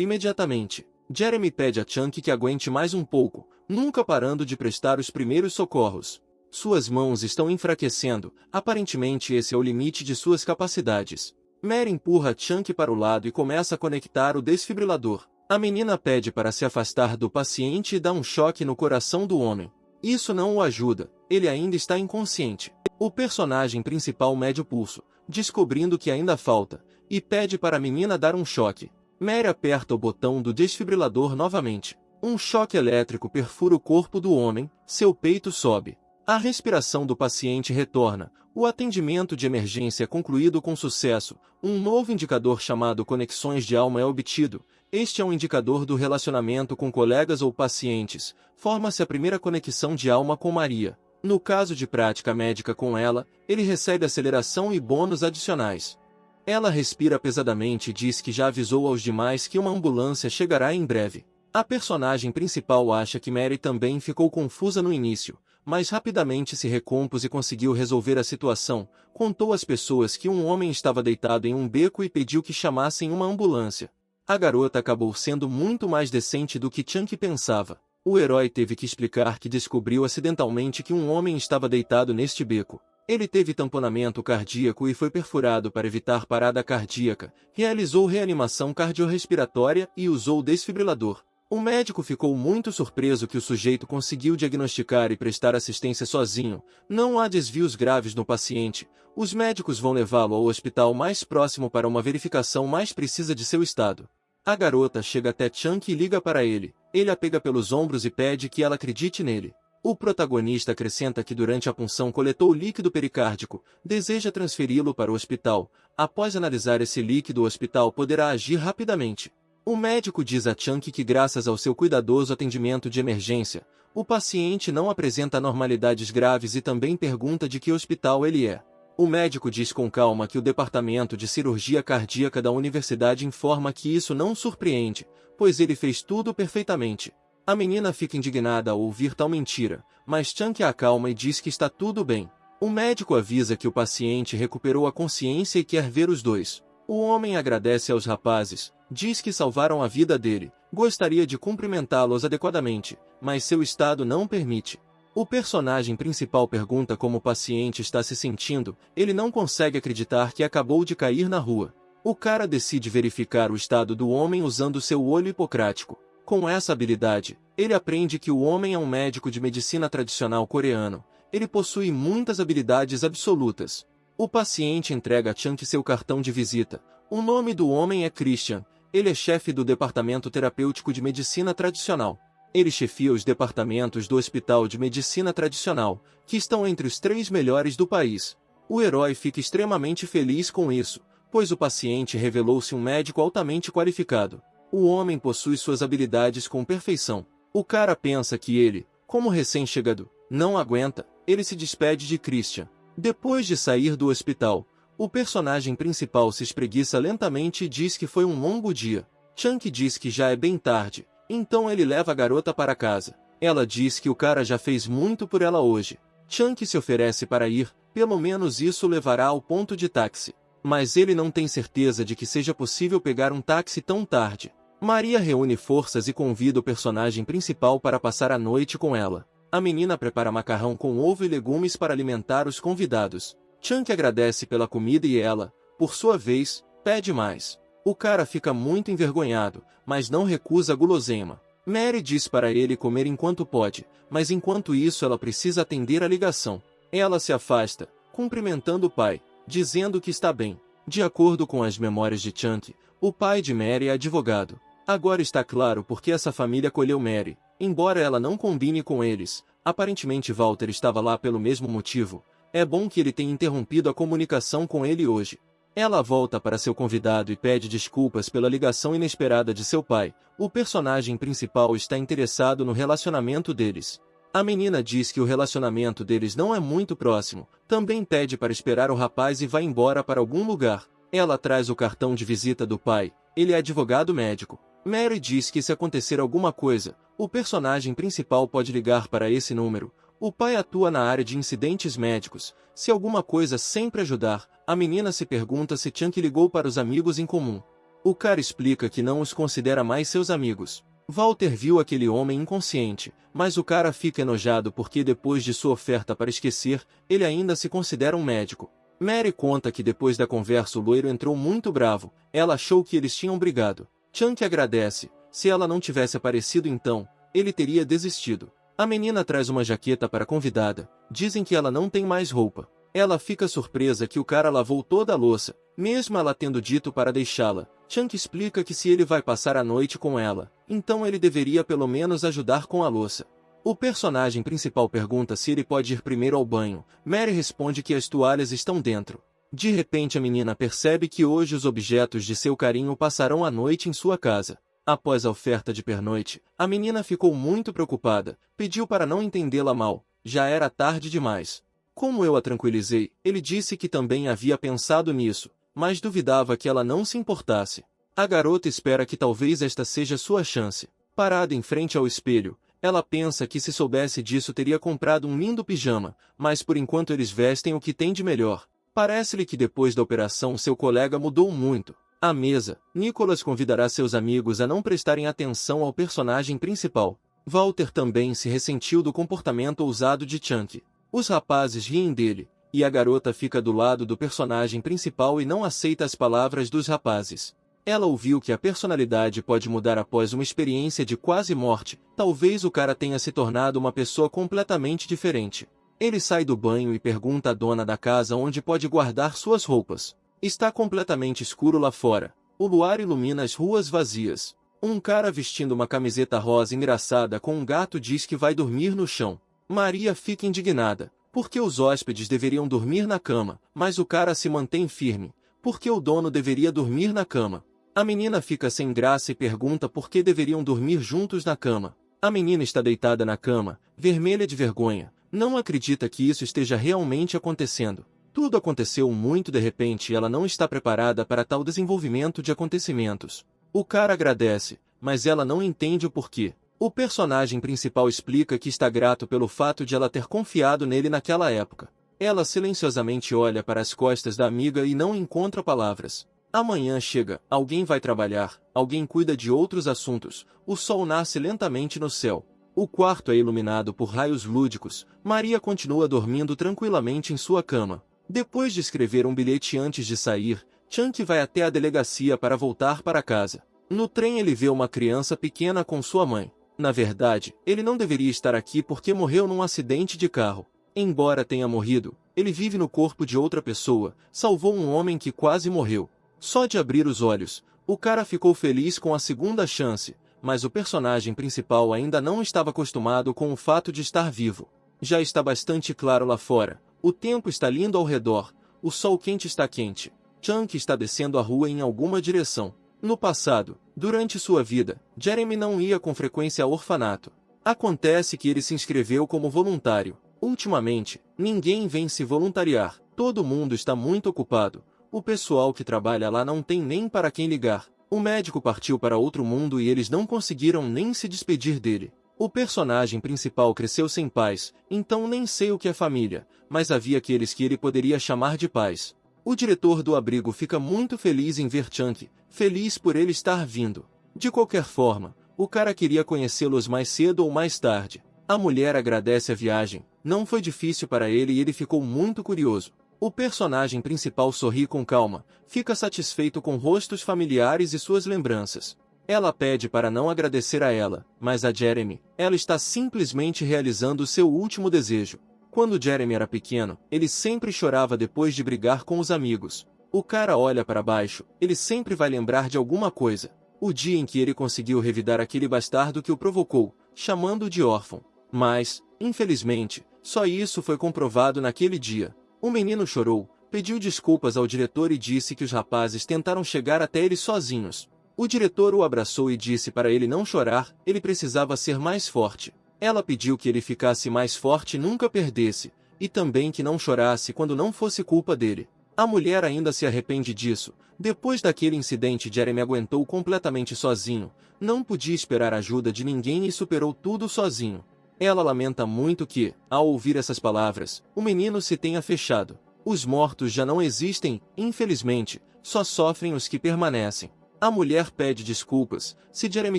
imediatamente. Jeremy pede a Chunk que aguente mais um pouco, nunca parando de prestar os primeiros socorros. Suas mãos estão enfraquecendo, aparentemente esse é o limite de suas capacidades. Mary empurra Chunk para o lado e começa a conectar o desfibrilador. A menina pede para se afastar do paciente e dá um choque no coração do homem. Isso não o ajuda, ele ainda está inconsciente. O personagem principal mede o pulso, descobrindo que ainda falta, e pede para a menina dar um choque. Mary aperta o botão do desfibrilador novamente. Um choque elétrico perfura o corpo do homem, seu peito sobe. A respiração do paciente retorna. O atendimento de emergência é concluído com sucesso. Um novo indicador chamado conexões de alma é obtido. Este é um indicador do relacionamento com colegas ou pacientes. Forma-se a primeira conexão de alma com Maria. No caso de prática médica com ela, ele recebe aceleração e bônus adicionais. Ela respira pesadamente e diz que já avisou aos demais que uma ambulância chegará em breve. A personagem principal acha que Mary também ficou confusa no início, mas rapidamente se recompôs e conseguiu resolver a situação. Contou às pessoas que um homem estava deitado em um beco e pediu que chamassem uma ambulância. A garota acabou sendo muito mais decente do que Chunk pensava. O herói teve que explicar que descobriu acidentalmente que um homem estava deitado neste beco. Ele teve tamponamento cardíaco e foi perfurado para evitar parada cardíaca, realizou reanimação cardiorrespiratória e usou o desfibrilador. O médico ficou muito surpreso que o sujeito conseguiu diagnosticar e prestar assistência sozinho. Não há desvios graves no paciente. Os médicos vão levá-lo ao hospital mais próximo para uma verificação mais precisa de seu estado. A garota chega até Chunk e liga para ele. Ele a pega pelos ombros e pede que ela acredite nele. O protagonista acrescenta que durante a punção coletou líquido pericárdico, deseja transferi-lo para o hospital. Após analisar esse líquido, o hospital poderá agir rapidamente. O médico diz a Chunk que graças ao seu cuidadoso atendimento de emergência, o paciente não apresenta anormalidades graves e também pergunta de que hospital ele é. O médico diz com calma que o departamento de cirurgia cardíaca da universidade informa que isso não surpreende, pois ele fez tudo perfeitamente. A menina fica indignada ao ouvir tal mentira, mas Chunk a acalma e diz que está tudo bem. O médico avisa que o paciente recuperou a consciência e quer ver os dois. O homem agradece aos rapazes, diz que salvaram a vida dele, gostaria de cumprimentá-los adequadamente, mas seu estado não permite. O personagem principal pergunta como o paciente está se sentindo, ele não consegue acreditar que acabou de cair na rua. O cara decide verificar o estado do homem usando seu olho hipocrático. Com essa habilidade, ele aprende que o homem é um médico de medicina tradicional coreano. Ele possui muitas habilidades absolutas. O paciente entrega a Chunk seu cartão de visita. O nome do homem é Christian. Ele é chefe do departamento terapêutico de medicina tradicional. Ele chefia os departamentos do Hospital de Medicina Tradicional, que estão entre os 3 melhores do país. O herói fica extremamente feliz com isso, pois o paciente revelou-se um médico altamente qualificado. O homem possui suas habilidades com perfeição. O cara pensa que ele, como recém-chegado, não aguenta, ele se despede de Christian. Depois de sair do hospital, o personagem principal se espreguiça lentamente e diz que foi um longo dia. Chunk diz que já é bem tarde, então ele leva a garota para casa. Ela diz que o cara já fez muito por ela hoje. Chunk se oferece para ir, pelo menos isso o levará ao ponto de táxi. Mas ele não tem certeza de que seja possível pegar um táxi tão tarde. Maria reúne forças e convida o personagem principal para passar a noite com ela. A menina prepara macarrão com ovo e legumes para alimentar os convidados. Chunk agradece pela comida e ela, por sua vez, pede mais. O cara fica muito envergonhado, mas não recusa a guloseima. Mary diz para ele comer enquanto pode, mas enquanto isso ela precisa atender a ligação. Ela se afasta, cumprimentando o pai, dizendo que está bem. De acordo com as memórias de Chunk, o pai de Mary é advogado. Agora está claro porque essa família acolheu Mary, embora ela não combine com eles. Aparentemente Walter estava lá pelo mesmo motivo. É bom que ele tenha interrompido a comunicação com ele hoje. Ela volta para seu convidado e pede desculpas pela ligação inesperada de seu pai. O personagem principal está interessado no relacionamento deles. A menina diz que o relacionamento deles não é muito próximo, também pede para esperar o rapaz e vai embora para algum lugar. Ela traz o cartão de visita do pai, ele é advogado médico. Mary diz que se acontecer alguma coisa, o personagem principal pode ligar para esse número. O pai atua na área de incidentes médicos. Se alguma coisa sempre ajudar, a menina se pergunta se Chunk ligou para os amigos em comum. O cara explica que não os considera mais seus amigos. Walter viu aquele homem inconsciente, mas o cara fica enojado porque depois de sua oferta para esquecer, ele ainda se considera um médico. Mary conta que depois da conversa o loiro entrou muito bravo, ela achou que eles tinham brigado. Chunk agradece, se ela não tivesse aparecido então, ele teria desistido. A menina traz uma jaqueta para a convidada, dizem que ela não tem mais roupa. Ela fica surpresa que o cara lavou toda a louça, mesmo ela tendo dito para deixá-la. Chunk explica que se ele vai passar a noite com ela, então ele deveria pelo menos ajudar com a louça. O personagem principal pergunta se ele pode ir primeiro ao banho. Mary responde que as toalhas estão dentro. De repente a menina percebe que hoje os objetos de seu carinho passarão a noite em sua casa. Após a oferta de pernoite, a menina ficou muito preocupada, pediu para não entendê-la mal, já era tarde demais. Como eu a tranquilizei, ele disse que também havia pensado nisso, mas duvidava que ela não se importasse. A garota espera que talvez esta seja sua chance. Parada em frente ao espelho, ela pensa que se soubesse disso teria comprado um lindo pijama, mas por enquanto eles vestem o que tem de melhor. Parece-lhe que depois da operação seu colega mudou muito. À mesa, Nicholas convidará seus amigos a não prestarem atenção ao personagem principal. Walter também se ressentiu do comportamento ousado de Chunk. Os rapazes riem dele, e a garota fica do lado do personagem principal e não aceita as palavras dos rapazes. Ela ouviu que a personalidade pode mudar após uma experiência de quase morte, talvez o cara tenha se tornado uma pessoa completamente diferente. Ele sai do banho e pergunta à dona da casa onde pode guardar suas roupas. Está completamente escuro lá fora. O luar ilumina as ruas vazias. Um cara vestindo uma camiseta rosa engraçada com um gato diz que vai dormir no chão. Maria fica indignada, porque os hóspedes deveriam dormir na cama, mas o cara se mantém firme, porque o dono deveria dormir na cama. A menina fica sem graça e pergunta por que deveriam dormir juntos na cama. A menina está deitada na cama, vermelha de vergonha, não acredita que isso esteja realmente acontecendo. Tudo aconteceu muito de repente e ela não está preparada para tal desenvolvimento de acontecimentos. O cara agradece, mas ela não entende o porquê. O personagem principal explica que está grato pelo fato de ela ter confiado nele naquela época. Ela silenciosamente olha para as costas da amiga e não encontra palavras. Amanhã chega, alguém vai trabalhar, alguém cuida de outros assuntos, o sol nasce lentamente no céu. O quarto é iluminado por raios lúdicos, Maria continua dormindo tranquilamente em sua cama. Depois de escrever um bilhete antes de sair, Chunk vai até a delegacia para voltar para casa. No trem ele vê uma criança pequena com sua mãe. Na verdade, ele não deveria estar aqui porque morreu num acidente de carro. Embora tenha morrido, ele vive no corpo de outra pessoa, salvou um homem que quase morreu. Só de abrir os olhos, o cara ficou feliz com a segunda chance, mas o personagem principal ainda não estava acostumado com o fato de estar vivo. Já está bastante claro lá fora, o tempo está lindo ao redor, o sol quente está quente. Chunk está descendo a rua em alguma direção. No passado, durante sua vida, Jeremy não ia com frequência ao orfanato. Acontece que ele se inscreveu como voluntário. Ultimamente, ninguém vem se voluntariar, todo mundo está muito ocupado. O pessoal que trabalha lá não tem nem para quem ligar. O médico partiu para outro mundo e eles não conseguiram nem se despedir dele. O personagem principal cresceu sem pais, então nem sei o que é família, mas havia aqueles que ele poderia chamar de pais. O diretor do abrigo fica muito feliz em ver Chunk, feliz por ele estar vindo. De qualquer forma, o cara queria conhecê-los mais cedo ou mais tarde. A mulher agradece a viagem, não foi difícil para ele e ele ficou muito curioso. O personagem principal sorri com calma, fica satisfeito com rostos familiares e suas lembranças. Ela pede para não agradecer a ela, mas a Jeremy, ela está simplesmente realizando seu último desejo. Quando Jeremy era pequeno, ele sempre chorava depois de brigar com os amigos. O cara olha para baixo, ele sempre vai lembrar de alguma coisa. O dia em que ele conseguiu revidar aquele bastardo que o provocou, chamando-o de órfão. Mas, infelizmente, só isso foi comprovado naquele dia. O menino chorou, pediu desculpas ao diretor e disse que os rapazes tentaram chegar até ele sozinhos. O diretor o abraçou e disse para ele não chorar, ele precisava ser mais forte. Ela pediu que ele ficasse mais forte e nunca perdesse, e também que não chorasse quando não fosse culpa dele. A mulher ainda se arrepende disso. Depois daquele incidente, Jeremy aguentou completamente sozinho, não podia esperar ajuda de ninguém e superou tudo sozinho. Ela lamenta muito que, ao ouvir essas palavras, o menino se tenha fechado. Os mortos já não existem, infelizmente, só sofrem os que permanecem. A mulher pede desculpas. Se Jeremy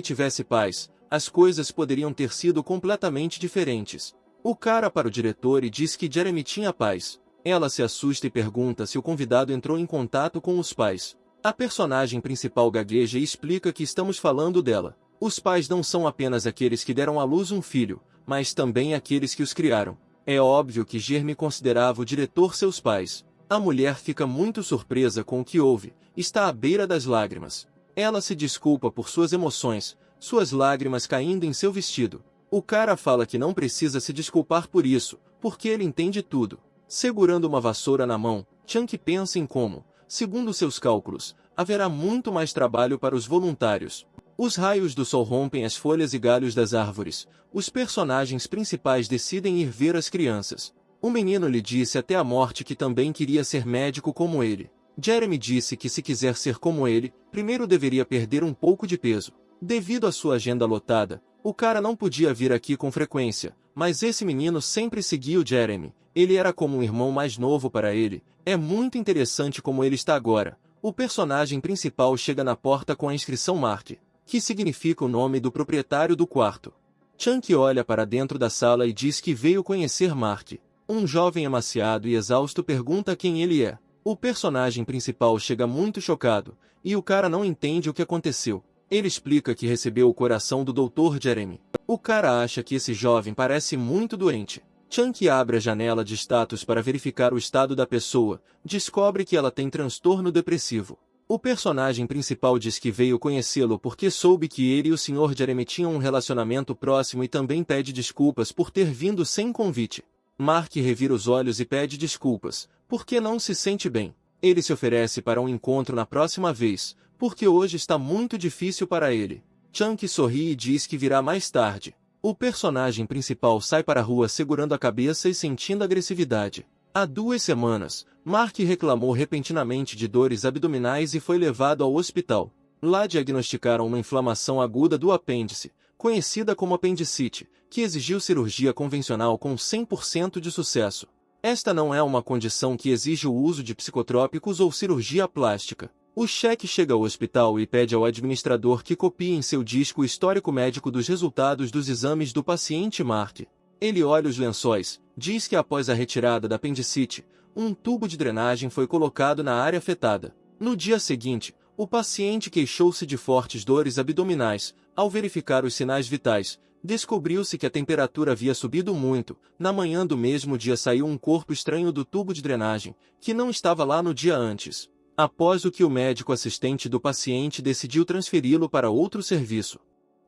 tivesse paz, as coisas poderiam ter sido completamente diferentes. O cara para o diretor e diz que Jeremy tinha paz. Ela se assusta e pergunta se o convidado entrou em contato com os pais. A personagem principal gagueja e explica que estamos falando dela. Os pais não são apenas aqueles que deram à luz um filho, mas também aqueles que os criaram. É óbvio que Jeremy considerava o diretor seus pais. A mulher fica muito surpresa com o que houve, está à beira das lágrimas. Ela se desculpa por suas emoções, suas lágrimas caindo em seu vestido. O cara fala que não precisa se desculpar por isso, porque ele entende tudo. Segurando uma vassoura na mão, Chunk pensa em como, segundo seus cálculos, haverá muito mais trabalho para os voluntários. Os raios do sol rompem as folhas e galhos das árvores. Os personagens principais decidem ir ver as crianças. O menino lhe disse até a morte que também queria ser médico como ele. Jeremy disse que se quiser ser como ele, primeiro deveria perder um pouco de peso. Devido à sua agenda lotada, o cara não podia vir aqui com frequência, mas esse menino sempre seguia o Jeremy. Ele era como um irmão mais novo para ele. É muito interessante como ele está agora. O personagem principal chega na porta com a inscrição Mark, que significa o nome do proprietário do quarto. Chunk olha para dentro da sala e diz que veio conhecer Mark. Um jovem emaciado e exausto pergunta quem ele é. O personagem principal chega muito chocado, e o cara não entende o que aconteceu. Ele explica que recebeu o coração do Dr. Jeremy. O cara acha que esse jovem parece muito doente. Chunk abre a janela de status para verificar o estado da pessoa, descobre que ela tem transtorno depressivo. O personagem principal diz que veio conhecê-lo porque soube que ele e o Sr. Jeremy tinham um relacionamento próximo e também pede desculpas por ter vindo sem convite. Mark revira os olhos e pede desculpas, porque não se sente bem. Ele se oferece para um encontro na próxima vez, porque hoje está muito difícil para ele. Chunk sorri e diz que virá mais tarde. O personagem principal sai para a rua segurando a cabeça e sentindo agressividade. Há 2 semanas, Mark reclamou repentinamente de dores abdominais e foi levado ao hospital. Lá diagnosticaram uma inflamação aguda do apêndice, conhecida como apendicite, que exigiu cirurgia convencional com 100% de sucesso. Esta não é uma condição que exige o uso de psicotrópicos ou cirurgia plástica. O chefe chega ao hospital e pede ao administrador que copie em seu disco o histórico médico dos resultados dos exames do paciente Mark. Ele olha os lençóis, diz que após a retirada da apendicite, um tubo de drenagem foi colocado na área afetada. No dia seguinte, o paciente queixou-se de fortes dores abdominais. Ao verificar os sinais vitais, descobriu-se que a temperatura havia subido muito. Na manhã do mesmo dia saiu um corpo estranho do tubo de drenagem, que não estava lá no dia antes. Após o que o médico assistente do paciente decidiu transferi-lo para outro serviço.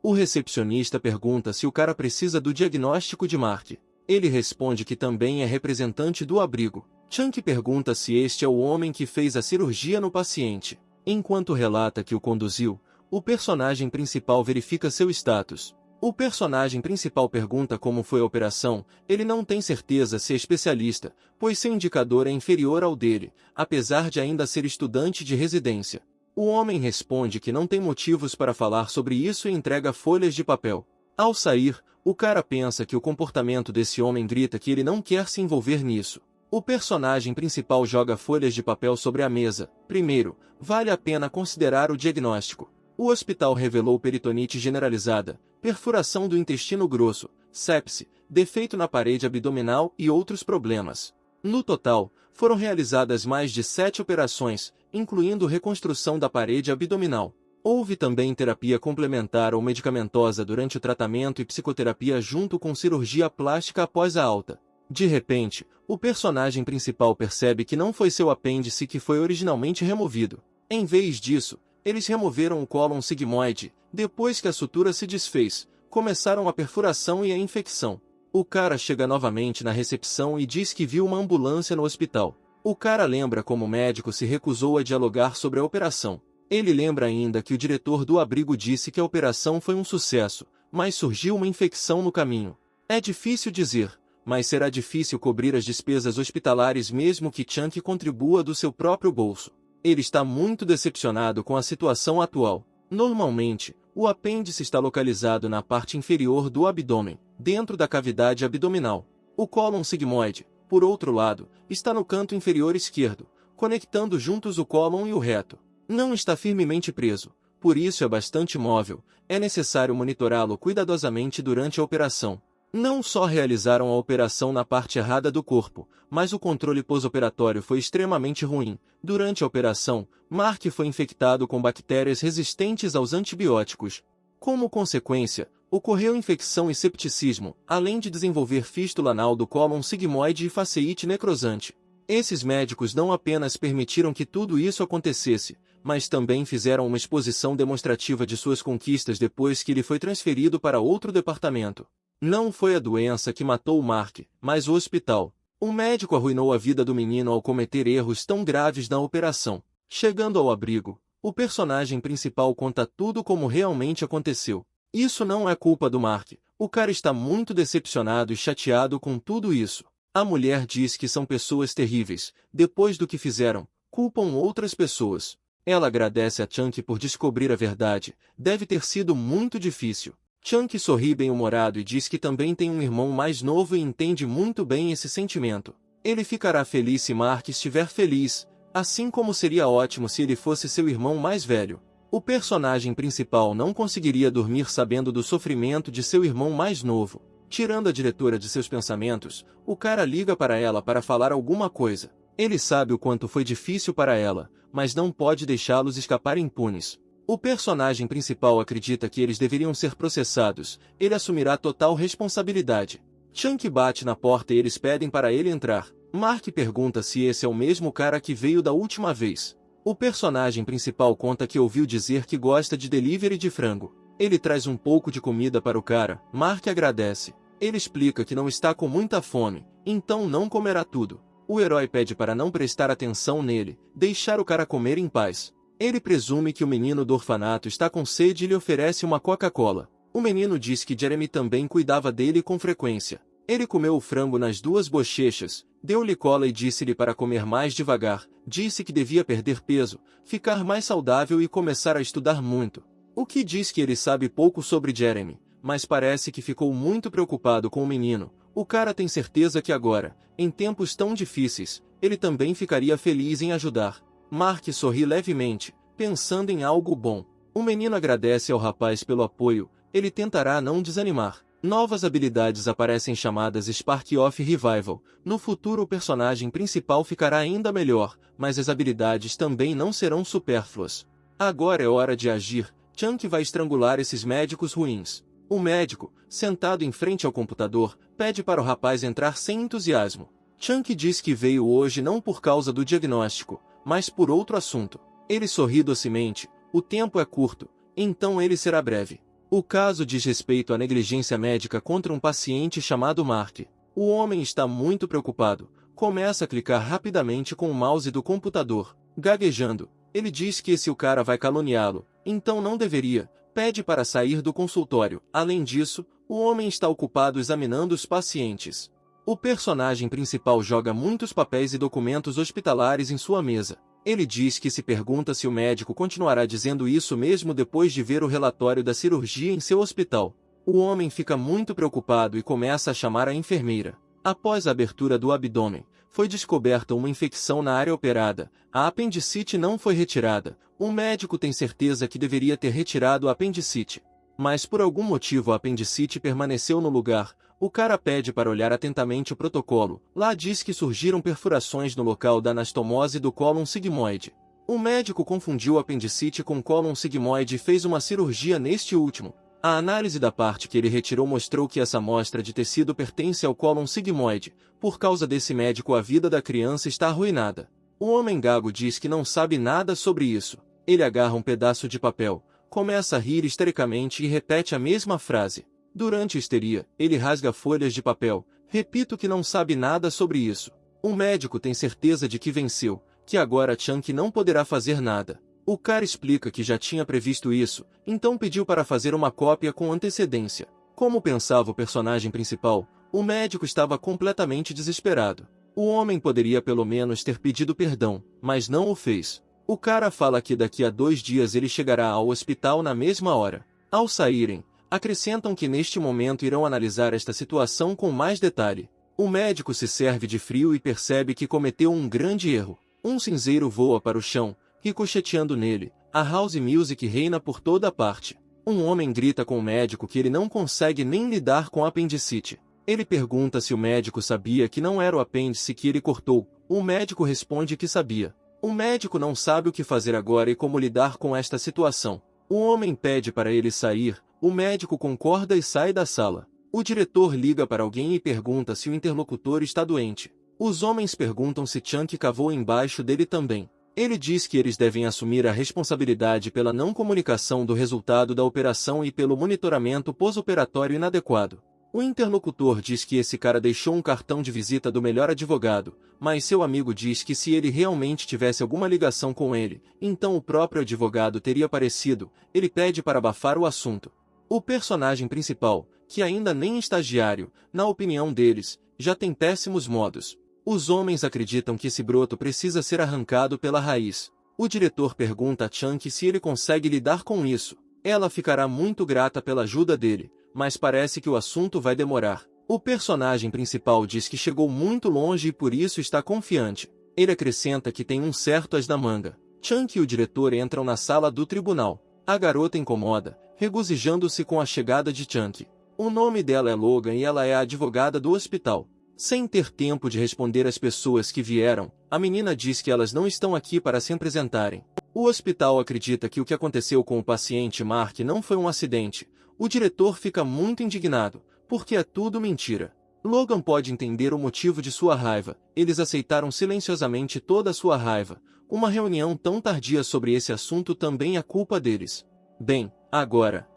O recepcionista pergunta se o cara precisa do diagnóstico de Mark. Ele responde que também é representante do abrigo. Chunk pergunta se este é o homem que fez a cirurgia no paciente. Enquanto relata que o conduziu, o personagem principal verifica seu status. O personagem principal pergunta como foi a operação. Ele não tem certeza se é especialista, pois seu indicador é inferior ao dele, apesar de ainda ser estudante de residência. O homem responde que não tem motivos para falar sobre isso e entrega folhas de papel. Ao sair, o cara pensa que o comportamento desse homem grita que ele não quer se envolver nisso. O personagem principal joga folhas de papel sobre a mesa. Primeiro, vale a pena considerar o diagnóstico. O hospital revelou peritonite generalizada, perfuração do intestino grosso, sepse, defeito na parede abdominal e outros problemas. No total, foram realizadas mais de 7 operações, incluindo reconstrução da parede abdominal. Houve também terapia complementar ou medicamentosa durante o tratamento e psicoterapia junto com cirurgia plástica após a alta. De repente, o personagem principal percebe que não foi seu apêndice que foi originalmente removido. Em vez disso, eles removeram o cólon sigmoide. Depois que a sutura se desfez, começaram a perfuração e a infecção. O cara chega novamente na recepção e diz que viu uma ambulância no hospital. O cara lembra como o médico se recusou a dialogar sobre a operação. Ele lembra ainda que o diretor do abrigo disse que a operação foi um sucesso, mas surgiu uma infecção no caminho. É difícil dizer, mas será difícil cobrir as despesas hospitalares mesmo que Chunk contribua do seu próprio bolso. Ele está muito decepcionado com a situação atual. Normalmente, o apêndice está localizado na parte inferior do abdômen, dentro da cavidade abdominal. O cólon sigmoide, por outro lado, está no canto inferior esquerdo, conectando juntos o cólon e o reto. Não está firmemente preso, por isso é bastante móvel. É necessário monitorá-lo cuidadosamente durante a operação. Não só realizaram a operação na parte errada do corpo, mas o controle pós-operatório foi extremamente ruim. Durante a operação, Mark foi infectado com bactérias resistentes aos antibióticos. Como consequência, ocorreu infecção e septicismo, além de desenvolver fístula anal do cólon sigmoide e faceite necrosante. Esses médicos não apenas permitiram que tudo isso acontecesse, mas também fizeram uma exposição demonstrativa de suas conquistas depois que ele foi transferido para outro departamento. Não foi a doença que matou o Mark, mas o hospital. O médico arruinou a vida do menino ao cometer erros tão graves na operação. Chegando ao abrigo, o personagem principal conta tudo como realmente aconteceu. Isso não é culpa do Mark. O cara está muito decepcionado e chateado com tudo isso. A mulher diz que são pessoas terríveis. Depois do que fizeram, culpam outras pessoas. Ela agradece a Chunk por descobrir a verdade. Deve ter sido muito difícil. Chunk sorri bem-humorado e diz que também tem um irmão mais novo e entende muito bem esse sentimento. Ele ficará feliz se Mark estiver feliz, assim como seria ótimo se ele fosse seu irmão mais velho. O personagem principal não conseguiria dormir sabendo do sofrimento de seu irmão mais novo. Tirando a diretora de seus pensamentos, o cara liga para ela para falar alguma coisa. Ele sabe o quanto foi difícil para ela, mas não pode deixá-los escapar impunes. O personagem principal acredita que eles deveriam ser processados. Ele assumirá total responsabilidade. Chunk bate na porta e eles pedem para ele entrar. Mark pergunta se esse é o mesmo cara que veio da última vez. O personagem principal conta que ouviu dizer que gosta de delivery de frango. Ele traz um pouco de comida para o cara. Mark agradece. Ele explica que não está com muita fome, então não comerá tudo. O herói pede para não prestar atenção nele, deixar o cara comer em paz. Ele presume que o menino do orfanato está com sede e lhe oferece uma Coca-Cola. O menino diz que Jeremy também cuidava dele com frequência. Ele comeu o frango nas duas bochechas, deu-lhe cola e disse-lhe para comer mais devagar. Disse que devia perder peso, ficar mais saudável e começar a estudar muito. O que diz que ele sabe pouco sobre Jeremy, mas parece que ficou muito preocupado com o menino. O cara tem certeza que agora, em tempos tão difíceis, ele também ficaria feliz em ajudar. Mark sorri levemente, pensando em algo bom. O menino agradece ao rapaz pelo apoio. Ele tentará não desanimar. Novas habilidades aparecem chamadas Spark of Revival. No futuro o personagem principal ficará ainda melhor, mas as habilidades também não serão supérfluas. Agora é hora de agir. Chunk vai estrangular esses médicos ruins. O médico, sentado em frente ao computador, pede para o rapaz entrar sem entusiasmo. Chunk diz que veio hoje não por causa do diagnóstico, mas por outro assunto. Ele sorri docemente. O tempo é curto, então ele será breve. O caso diz respeito à negligência médica contra um paciente chamado Mark. O homem está muito preocupado. Começa a clicar rapidamente com o mouse do computador, gaguejando. Ele diz que esse o cara vai caluniá-lo, então não deveria. Pede para sair do consultório. Além disso, o homem está ocupado examinando os pacientes. O personagem principal joga muitos papéis e documentos hospitalares em sua mesa. Ele diz que se pergunta se o médico continuará dizendo isso mesmo depois de ver o relatório da cirurgia em seu hospital. O homem fica muito preocupado e começa a chamar a enfermeira. Após a abertura do abdômen, foi descoberta uma infecção na área operada. A apendicite não foi retirada. O médico tem certeza que deveria ter retirado a apendicite. Mas por algum motivo a apendicite permaneceu no lugar. O cara pede para olhar atentamente o protocolo. Lá diz que surgiram perfurações no local da anastomose do cólon sigmoide. O médico confundiu a apendicite com cólon sigmoide e fez uma cirurgia neste último. A análise da parte que ele retirou mostrou que essa amostra de tecido pertence ao cólon sigmoide. Por causa desse médico a vida da criança está arruinada. O homem gago diz que não sabe nada sobre isso. Ele agarra um pedaço de papel, começa a rir histericamente e repete a mesma frase. Durante a histeria, ele rasga folhas de papel. Repito que não sabe nada sobre isso. O médico tem certeza de que venceu, que agora Chunk não poderá fazer nada. O cara explica que já tinha previsto isso, então pediu para fazer uma cópia com antecedência. Como pensava o personagem principal, o médico estava completamente desesperado. O homem poderia pelo menos ter pedido perdão, mas não o fez. O cara fala que daqui a 2 dias ele chegará ao hospital na mesma hora. Ao saírem, acrescentam que neste momento irão analisar esta situação com mais detalhe. O médico se serve de frio e percebe que cometeu um grande erro. Um cinzeiro voa para o chão, ricocheteando nele. A house music reina por toda parte. Um homem grita com o médico que ele não consegue nem lidar com a apendicite. Ele pergunta se o médico sabia que não era o apêndice que ele cortou. O médico responde que sabia. O médico não sabe o que fazer agora e como lidar com esta situação. O homem pede para ele sair, o médico concorda e sai da sala. O diretor liga para alguém e pergunta se o interlocutor está doente. Os homens perguntam se Chunk cavou embaixo dele também. Ele diz que eles devem assumir a responsabilidade pela não comunicação do resultado da operação e pelo monitoramento pós-operatório inadequado. O interlocutor diz que esse cara deixou um cartão de visita do melhor advogado, mas seu amigo diz que se ele realmente tivesse alguma ligação com ele, então o próprio advogado teria aparecido. Ele pede para abafar o assunto. O personagem principal, que ainda nem estagiário, na opinião deles, já tem péssimos modos. Os homens acreditam que esse broto precisa ser arrancado pela raiz. O diretor pergunta a Chunk se ele consegue lidar com isso. Ela ficará muito grata pela ajuda dele, mas parece que o assunto vai demorar. O personagem principal diz que chegou muito longe e por isso está confiante. Ele acrescenta que tem um certo as na manga. Chunk e o diretor entram na sala do tribunal. A garota incomoda, regozijando-se com a chegada de Chunk. O nome dela é Logan e ela é a advogada do hospital. Sem ter tempo de responder às pessoas que vieram, a menina diz que elas não estão aqui para se apresentarem. O hospital acredita que o que aconteceu com o paciente Mark não foi um acidente. O diretor fica muito indignado, porque é tudo mentira. Logan pode entender o motivo de sua raiva. Eles aceitaram silenciosamente toda a sua raiva. Uma reunião tão tardia sobre esse assunto também é culpa deles. Bem, agora,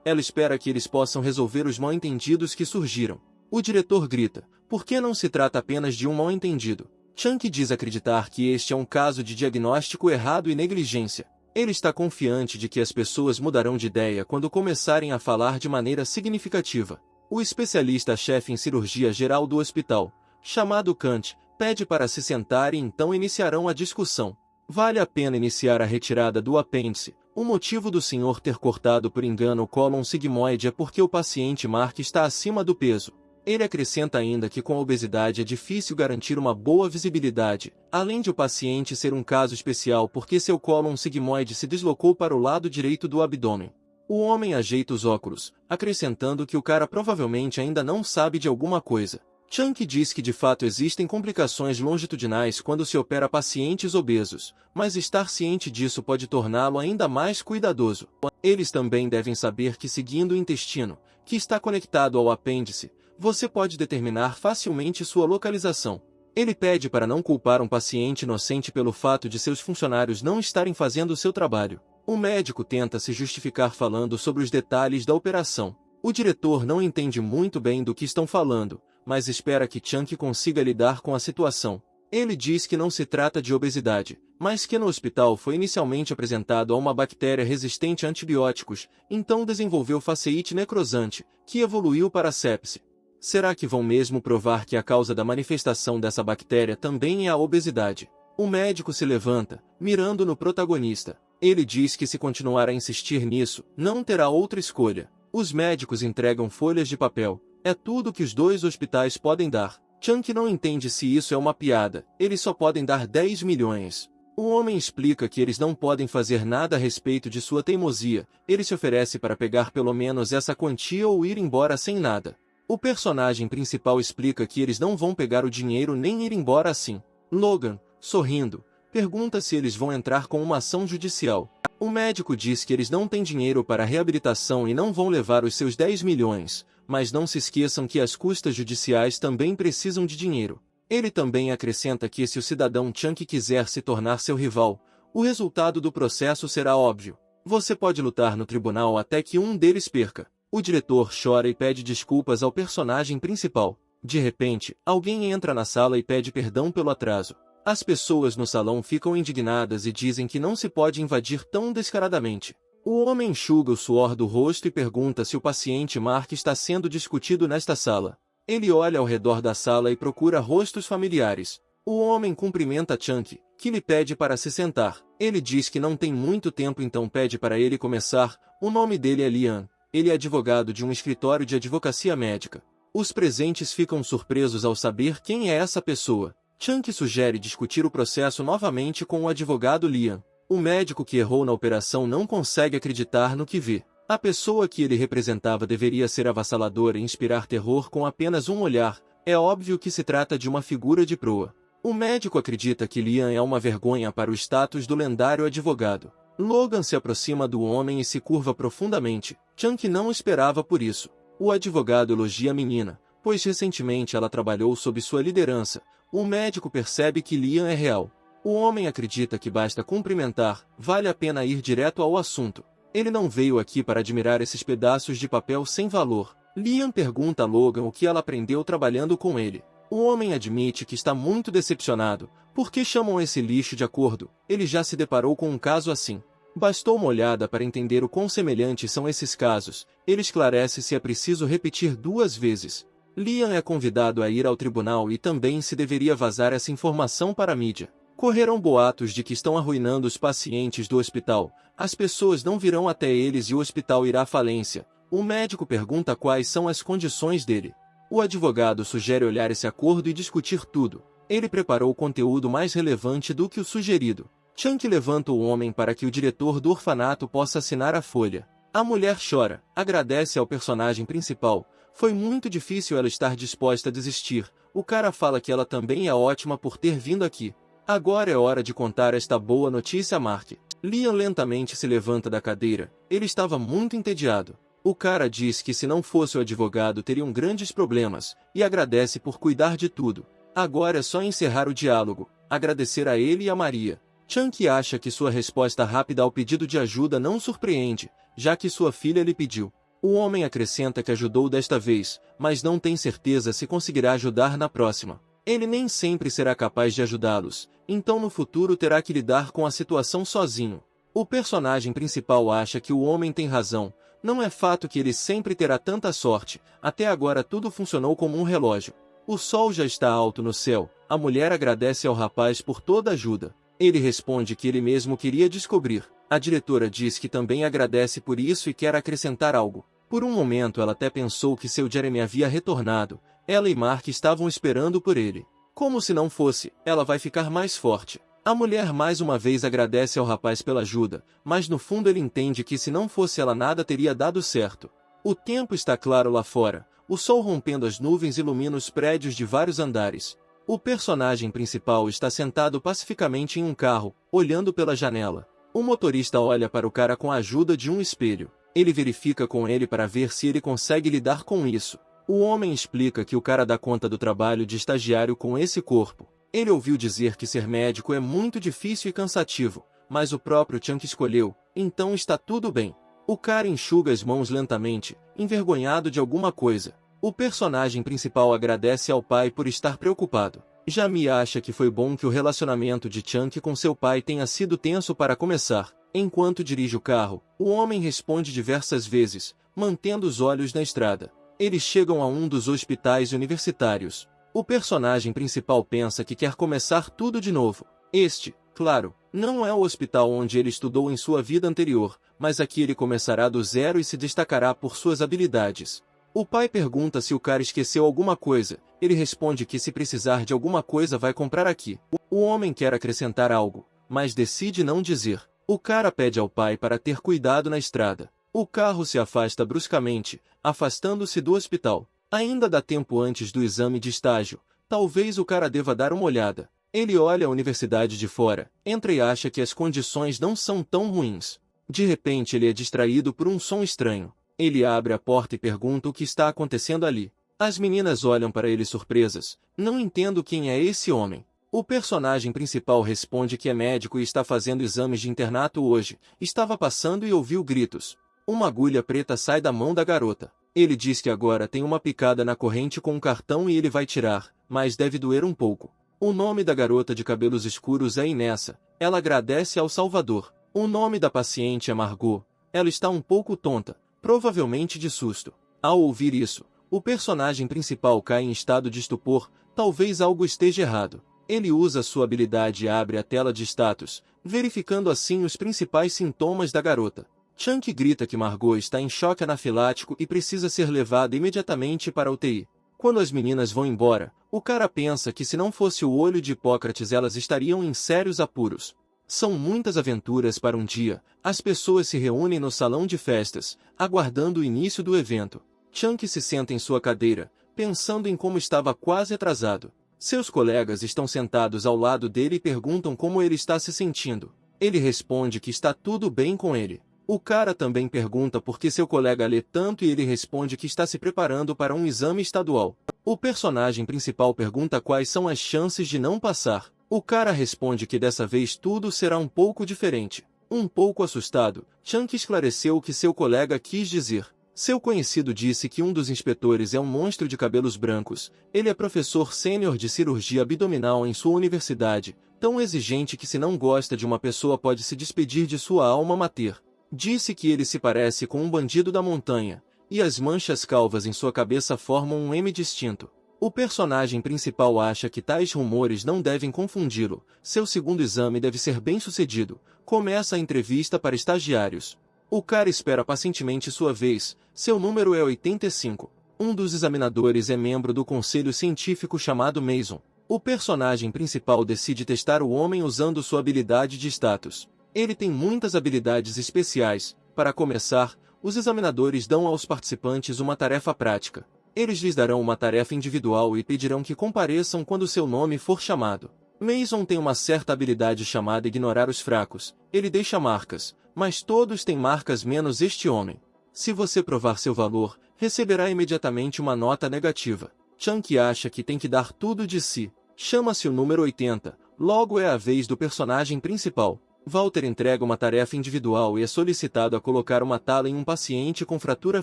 ela espera que eles possam resolver os mal-entendidos que surgiram. O diretor grita, por que não se trata apenas de um mal-entendido? Chunk diz acreditar que este é um caso de diagnóstico errado e negligência. Ele está confiante de que as pessoas mudarão de ideia quando começarem a falar de maneira significativa. O especialista-chefe em cirurgia geral do hospital, chamado Kant, pede para se sentar e então iniciarão a discussão. Vale a pena iniciar a retirada do apêndice. O motivo do senhor ter cortado por engano o cólon sigmoide é porque o paciente Mark está acima do peso. Ele acrescenta ainda que com a obesidade é difícil garantir uma boa visibilidade, além de o paciente ser um caso especial porque seu cólon sigmoide se deslocou para o lado direito do abdômen. O homem ajeita os óculos, acrescentando que o cara provavelmente ainda não sabe de alguma coisa. Chunk diz que de fato existem complicações longitudinais quando se opera pacientes obesos, mas estar ciente disso pode torná-lo ainda mais cuidadoso. Eles também devem saber que seguindo o intestino, que está conectado ao apêndice, você pode determinar facilmente sua localização. Ele pede para não culpar um paciente inocente pelo fato de seus funcionários não estarem fazendo o seu trabalho. O médico tenta se justificar falando sobre os detalhes da operação. O diretor não entende muito bem do que estão falando, mas espera que Chunk consiga lidar com a situação. Ele diz que não se trata de obesidade, mas que no hospital foi inicialmente apresentado a uma bactéria resistente a antibióticos, então desenvolveu faceite necrosante, que evoluiu para sepse. Será que vão mesmo provar que a causa da manifestação dessa bactéria também é a obesidade? O médico se levanta, mirando no protagonista. Ele diz que se continuar a insistir nisso, não terá outra escolha. Os médicos entregam folhas de papel. É tudo que os dois hospitais podem dar. Chunk não entende se isso é uma piada. Eles só podem dar 10 milhões. O homem explica que eles não podem fazer nada a respeito de sua teimosia. Ele se oferece para pegar pelo menos essa quantia ou ir embora sem nada. O personagem principal explica que eles não vão pegar o dinheiro nem ir embora assim. Logan, sorrindo, pergunta se eles vão entrar com uma ação judicial. O médico diz que eles não têm dinheiro para a reabilitação e não vão levar os seus 10 milhões, mas não se esqueçam que as custas judiciais também precisam de dinheiro. Ele também acrescenta que se o cidadão Chunk quiser se tornar seu rival, o resultado do processo será óbvio. Você pode lutar no tribunal até que um deles perca. O diretor chora e pede desculpas ao personagem principal. De repente, alguém entra na sala e pede perdão pelo atraso. As pessoas no salão ficam indignadas e dizem que não se pode invadir tão descaradamente. O homem enxuga o suor do rosto e pergunta se o paciente Mark está sendo discutido nesta sala. Ele olha ao redor da sala e procura rostos familiares. O homem cumprimenta Chunk, que lhe pede para se sentar. Ele diz que não tem muito tempo, então pede para ele começar. O nome dele é Liam. Ele é advogado de um escritório de advocacia médica. Os presentes ficam surpresos ao saber quem é essa pessoa. Chunk sugere discutir o processo novamente com o advogado Liam. O médico que errou na operação não consegue acreditar no que vê. A pessoa que ele representava deveria ser avassaladora e inspirar terror com apenas um olhar. É óbvio que se trata de uma figura de proa. O médico acredita que Liam é uma vergonha para o status do lendário advogado. Logan se aproxima do homem e se curva profundamente. Chunk não esperava por isso. O advogado elogia a menina, pois recentemente ela trabalhou sob sua liderança. O médico percebe que Liam é real. O homem acredita que basta cumprimentar, vale a pena ir direto ao assunto. Ele não veio aqui para admirar esses pedaços de papel sem valor. Liam pergunta a Logan o que ela aprendeu trabalhando com ele. O homem admite que está muito decepcionado. Por que chamam esse lixo de acordo? Ele já se deparou com um caso assim. Bastou uma olhada para entender o quão semelhantes são esses casos. Ele esclarece se é preciso repetir 2 vezes. Liam é convidado a ir ao tribunal e também se deveria vazar essa informação para a mídia. Correram boatos de que estão arruinando os pacientes do hospital. As pessoas não virão até eles e o hospital irá à falência. O médico pergunta quais são as condições dele. O advogado sugere olhar esse acordo e discutir tudo. Ele preparou conteúdo mais relevante do que o sugerido. Chunk levanta o homem para que o diretor do orfanato possa assinar a folha. A mulher chora, agradece ao personagem principal. Foi muito difícil ela estar disposta a desistir. O cara fala que ela também é ótima por ter vindo aqui. Agora é hora de contar esta boa notícia a Mark. Liam lentamente se levanta da cadeira. Ele estava muito entediado. O cara diz que se não fosse o advogado teriam grandes problemas, e agradece por cuidar de tudo. Agora é só encerrar o diálogo, agradecer a ele e a Maria. Chunk acha que sua resposta rápida ao pedido de ajuda não surpreende, já que sua filha lhe pediu. O homem acrescenta que ajudou desta vez, mas não tem certeza se conseguirá ajudar na próxima. Ele nem sempre será capaz de ajudá-los, então no futuro terá que lidar com a situação sozinho. O personagem principal acha que o homem tem razão. Não é fato que ele sempre terá tanta sorte. Até agora tudo funcionou como um relógio. O sol já está alto no céu. A mulher agradece ao rapaz por toda a ajuda. Ele responde que ele mesmo queria descobrir. A diretora diz que também agradece por isso e quer acrescentar algo. Por um momento ela até pensou que seu Jeremy havia retornado. Ela e Mark estavam esperando por ele. Como se não fosse, ela vai ficar mais forte. A mulher mais uma vez agradece ao rapaz pela ajuda, mas no fundo ele entende que se não fosse ela nada teria dado certo. O tempo está claro lá fora. O sol rompendo as nuvens ilumina os prédios de vários andares. O personagem principal está sentado pacificamente em um carro, olhando pela janela. O motorista olha para o cara com a ajuda de um espelho. Ele verifica com ele para ver se ele consegue lidar com isso. O homem explica que o cara dá conta do trabalho de estagiário com esse corpo. Ele ouviu dizer que ser médico é muito difícil e cansativo, mas o próprio Chunk escolheu, então está tudo bem. O cara enxuga as mãos lentamente, envergonhado de alguma coisa. O personagem principal agradece ao pai por estar preocupado. Jamie acha que foi bom que o relacionamento de Chunk com seu pai tenha sido tenso para começar. Enquanto dirige o carro, o homem responde diversas vezes, mantendo os olhos na estrada. Eles chegam a um dos hospitais universitários. O personagem principal pensa que quer começar tudo de novo. Este, claro, não é o hospital onde ele estudou em sua vida anterior, mas aqui ele começará do zero e se destacará por suas habilidades. O pai pergunta se o cara esqueceu alguma coisa. Ele responde que se precisar de alguma coisa vai comprar aqui. O homem quer acrescentar algo, mas decide não dizer. O cara pede ao pai para ter cuidado na estrada. O carro se afasta bruscamente, afastando-se do hospital. Ainda dá tempo antes do exame de estágio. Talvez o cara deva dar uma olhada. Ele olha a universidade de fora, entra e acha que as condições não são tão ruins. De repente ele é distraído por um som estranho. Ele abre a porta e pergunta o que está acontecendo ali. As meninas olham para ele surpresas. Não entendo quem é esse homem. O personagem principal responde que é médico e está fazendo exames de internato hoje. Estava passando e ouviu gritos. Uma agulha preta sai da mão da garota. Ele diz que agora tem uma picada na corrente com um cartão e ele vai tirar, mas deve doer um pouco. O nome da garota de cabelos escuros é Inessa. Ela agradece ao Salvador. O nome da paciente é Margot. Ela está um pouco tonta, provavelmente de susto. Ao ouvir isso, o personagem principal cai em estado de estupor, talvez algo esteja errado. Ele usa sua habilidade e abre a tela de status, verificando assim os principais sintomas da garota. Chunk grita que Margot está em choque anafilático e precisa ser levada imediatamente para a UTI. Quando as meninas vão embora, o cara pensa que se não fosse o olho de Hipócrates elas estariam em sérios apuros. São muitas aventuras para um dia, as pessoas se reúnem no salão de festas, aguardando o início do evento. Chunk se senta em sua cadeira, pensando em como estava quase atrasado. Seus colegas estão sentados ao lado dele e perguntam como ele está se sentindo. Ele responde que está tudo bem com ele. O cara também pergunta por que seu colega lê tanto e ele responde que está se preparando para um exame estadual. O personagem principal pergunta quais são as chances de não passar. O cara responde que dessa vez tudo será um pouco diferente. Um pouco assustado, Chunk esclareceu o que seu colega quis dizer. Seu conhecido disse que um dos inspetores é um monstro de cabelos brancos. Ele é professor sênior de cirurgia abdominal em sua universidade, tão exigente que se não gosta de uma pessoa pode se despedir de sua alma mater. Disse que ele se parece com um bandido da montanha, e as manchas calvas em sua cabeça formam um M distinto. O personagem principal acha que tais rumores não devem confundi-lo. Seu segundo exame deve ser bem sucedido. Começa a entrevista para estagiários. O cara espera pacientemente sua vez. Seu número é 85. Um dos examinadores é membro do conselho científico chamado Mason. O personagem principal decide testar o homem usando sua habilidade de status. Ele tem muitas habilidades especiais. Para começar, os examinadores dão aos participantes uma tarefa prática. Eles lhes darão uma tarefa individual e pedirão que compareçam quando seu nome for chamado. Mason tem uma certa habilidade chamada ignorar os fracos. Ele deixa marcas, mas todos têm marcas menos este homem. Se você provar seu valor, receberá imediatamente uma nota negativa. Chunk acha que tem que dar tudo de si. Chama-se o número 80. Logo é a vez do personagem principal. Walter entrega uma tarefa individual e é solicitado a colocar uma tala em um paciente com fratura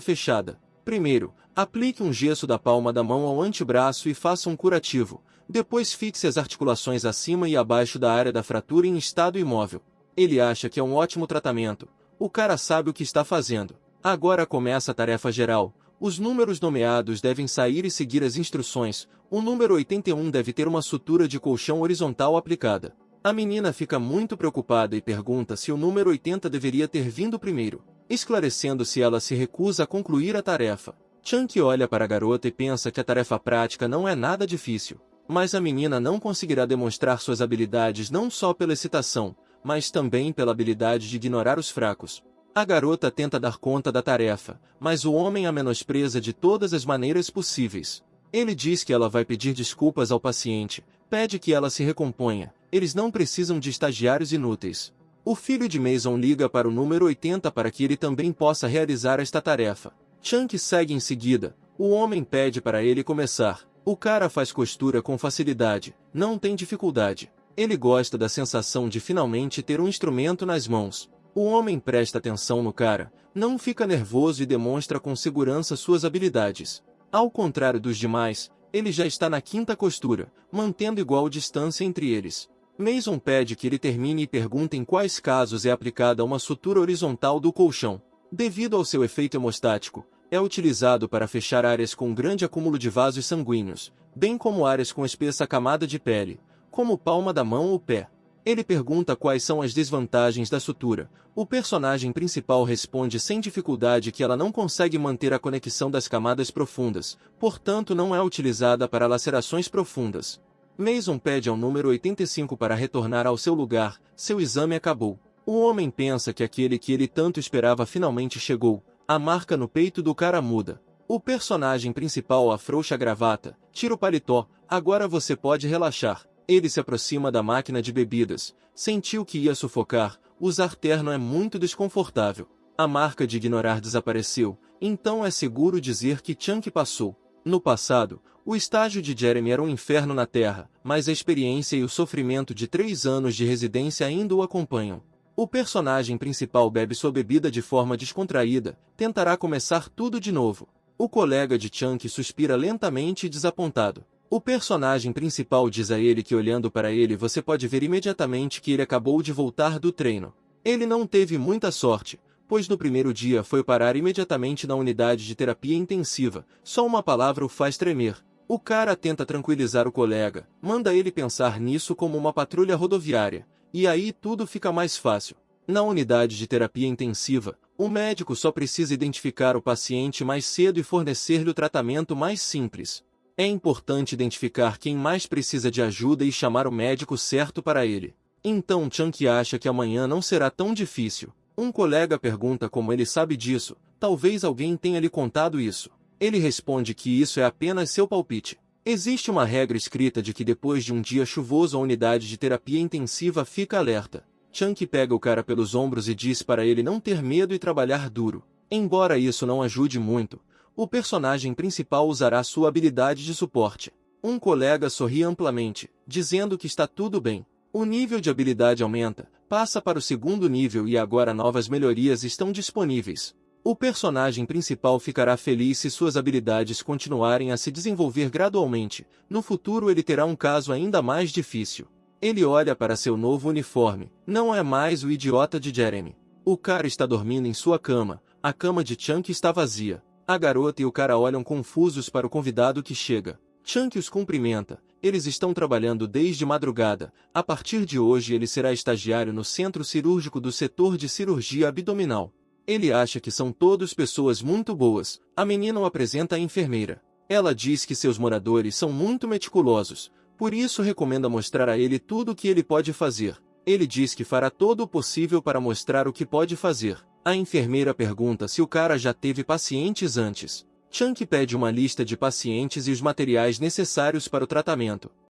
fechada. Primeiro, aplique um gesso da palma da mão ao antebraço e faça um curativo. Depois fixe as articulações acima e abaixo da área da fratura em estado imóvel. Ele acha que é um ótimo tratamento. O cara sabe o que está fazendo. Agora começa a tarefa geral. Os números nomeados devem sair e seguir as instruções. O número 81 deve ter uma sutura de colchão horizontal aplicada. A menina fica muito preocupada e pergunta se o número 80 deveria ter vindo primeiro, esclarecendo se ela se recusa a concluir a tarefa. Chunk olha para a garota e pensa que a tarefa prática não é nada difícil. Mas a menina não conseguirá demonstrar suas habilidades não só pela excitação, mas também pela habilidade de ignorar os fracos. A garota tenta dar conta da tarefa, mas o homem a menospreza de todas as maneiras possíveis. Ele diz que ela vai pedir desculpas ao paciente, pede que ela se recomponha. Eles não precisam de estagiários inúteis. O filho de Mason liga para o número 80 para que ele também possa realizar esta tarefa. Chunk segue em seguida. O homem pede para ele começar. O cara faz costura com facilidade, não tem dificuldade. Ele gosta da sensação de finalmente ter um instrumento nas mãos. O homem presta atenção no cara, não fica nervoso e demonstra com segurança suas habilidades. Ao contrário dos demais, ele já está na quinta costura, mantendo igual distância entre eles. Mason pede que ele termine e pergunta em quais casos é aplicada uma sutura horizontal do colchão. Devido ao seu efeito hemostático, é utilizado para fechar áreas com grande acúmulo de vasos sanguíneos, bem como áreas com espessa camada de pele, como palma da mão ou pé. Ele pergunta quais são as desvantagens da sutura. O personagem principal responde sem dificuldade que ela não consegue manter a conexão das camadas profundas, portanto não é utilizada para lacerações profundas. Mason pede ao número 85 para retornar ao seu lugar. Seu exame acabou. O homem pensa que aquele que ele tanto esperava finalmente chegou. A marca no peito do cara muda. O personagem principal afrouxa a gravata, tira o paletó. Agora você pode relaxar. Ele se aproxima da máquina de bebidas. Sentiu que ia sufocar. Usar terno é muito desconfortável. A marca de ignorar desapareceu. Então é seguro dizer que Chunk passou. No passado, o estágio de Jeremy era um inferno na Terra, mas a experiência e o sofrimento de 3 anos de residência ainda o acompanham. O personagem principal bebe sua bebida de forma descontraída, tentará começar tudo de novo. O colega de Chunk suspira lentamente e desapontado. O personagem principal diz a ele que olhando para ele você pode ver imediatamente que ele acabou de voltar do treino. Ele não teve muita sorte, pois no primeiro dia foi parar imediatamente na unidade de terapia intensiva, só uma palavra o faz tremer. O cara tenta tranquilizar o colega, manda ele pensar nisso como uma patrulha rodoviária, e aí tudo fica mais fácil. Na unidade de terapia intensiva, o médico só precisa identificar o paciente mais cedo e fornecer-lhe o tratamento mais simples. É importante identificar quem mais precisa de ajuda e chamar o médico certo para ele. Então Chunk acha que amanhã não será tão difícil. Um colega pergunta como ele sabe disso, talvez alguém tenha lhe contado isso. Ele responde que isso é apenas seu palpite. Existe uma regra escrita de que depois de um dia chuvoso a unidade de terapia intensiva fica alerta. Chunk pega o cara pelos ombros e diz para ele não ter medo e trabalhar duro. Embora isso não ajude muito, o personagem principal usará sua habilidade de suporte. Um colega sorri amplamente, dizendo que está tudo bem. O nível de habilidade aumenta, passa para o segundo nível e agora novas melhorias estão disponíveis. O personagem principal ficará feliz se suas habilidades continuarem a se desenvolver gradualmente. No futuro ele terá um caso ainda mais difícil. Ele olha para seu novo uniforme. Não é mais o idiota de Jeremy. O cara está dormindo em sua cama. A cama de Chunk está vazia. A garota e o cara olham confusos para o convidado que chega. Chunk os cumprimenta. Eles estão trabalhando desde madrugada. A partir de hoje ele será estagiário no centro cirúrgico do setor de cirurgia abdominal. Ele acha que são todos pessoas muito boas. A menina o apresenta à enfermeira. Ela diz que seus moradores são muito meticulosos, por isso recomenda mostrar a ele tudo o que ele pode fazer. Ele diz que fará todo o possível para mostrar o que pode fazer. A enfermeira pergunta se o cara já teve pacientes antes. Chunk pede uma lista de pacientes e os materiais necessários para o tratamento.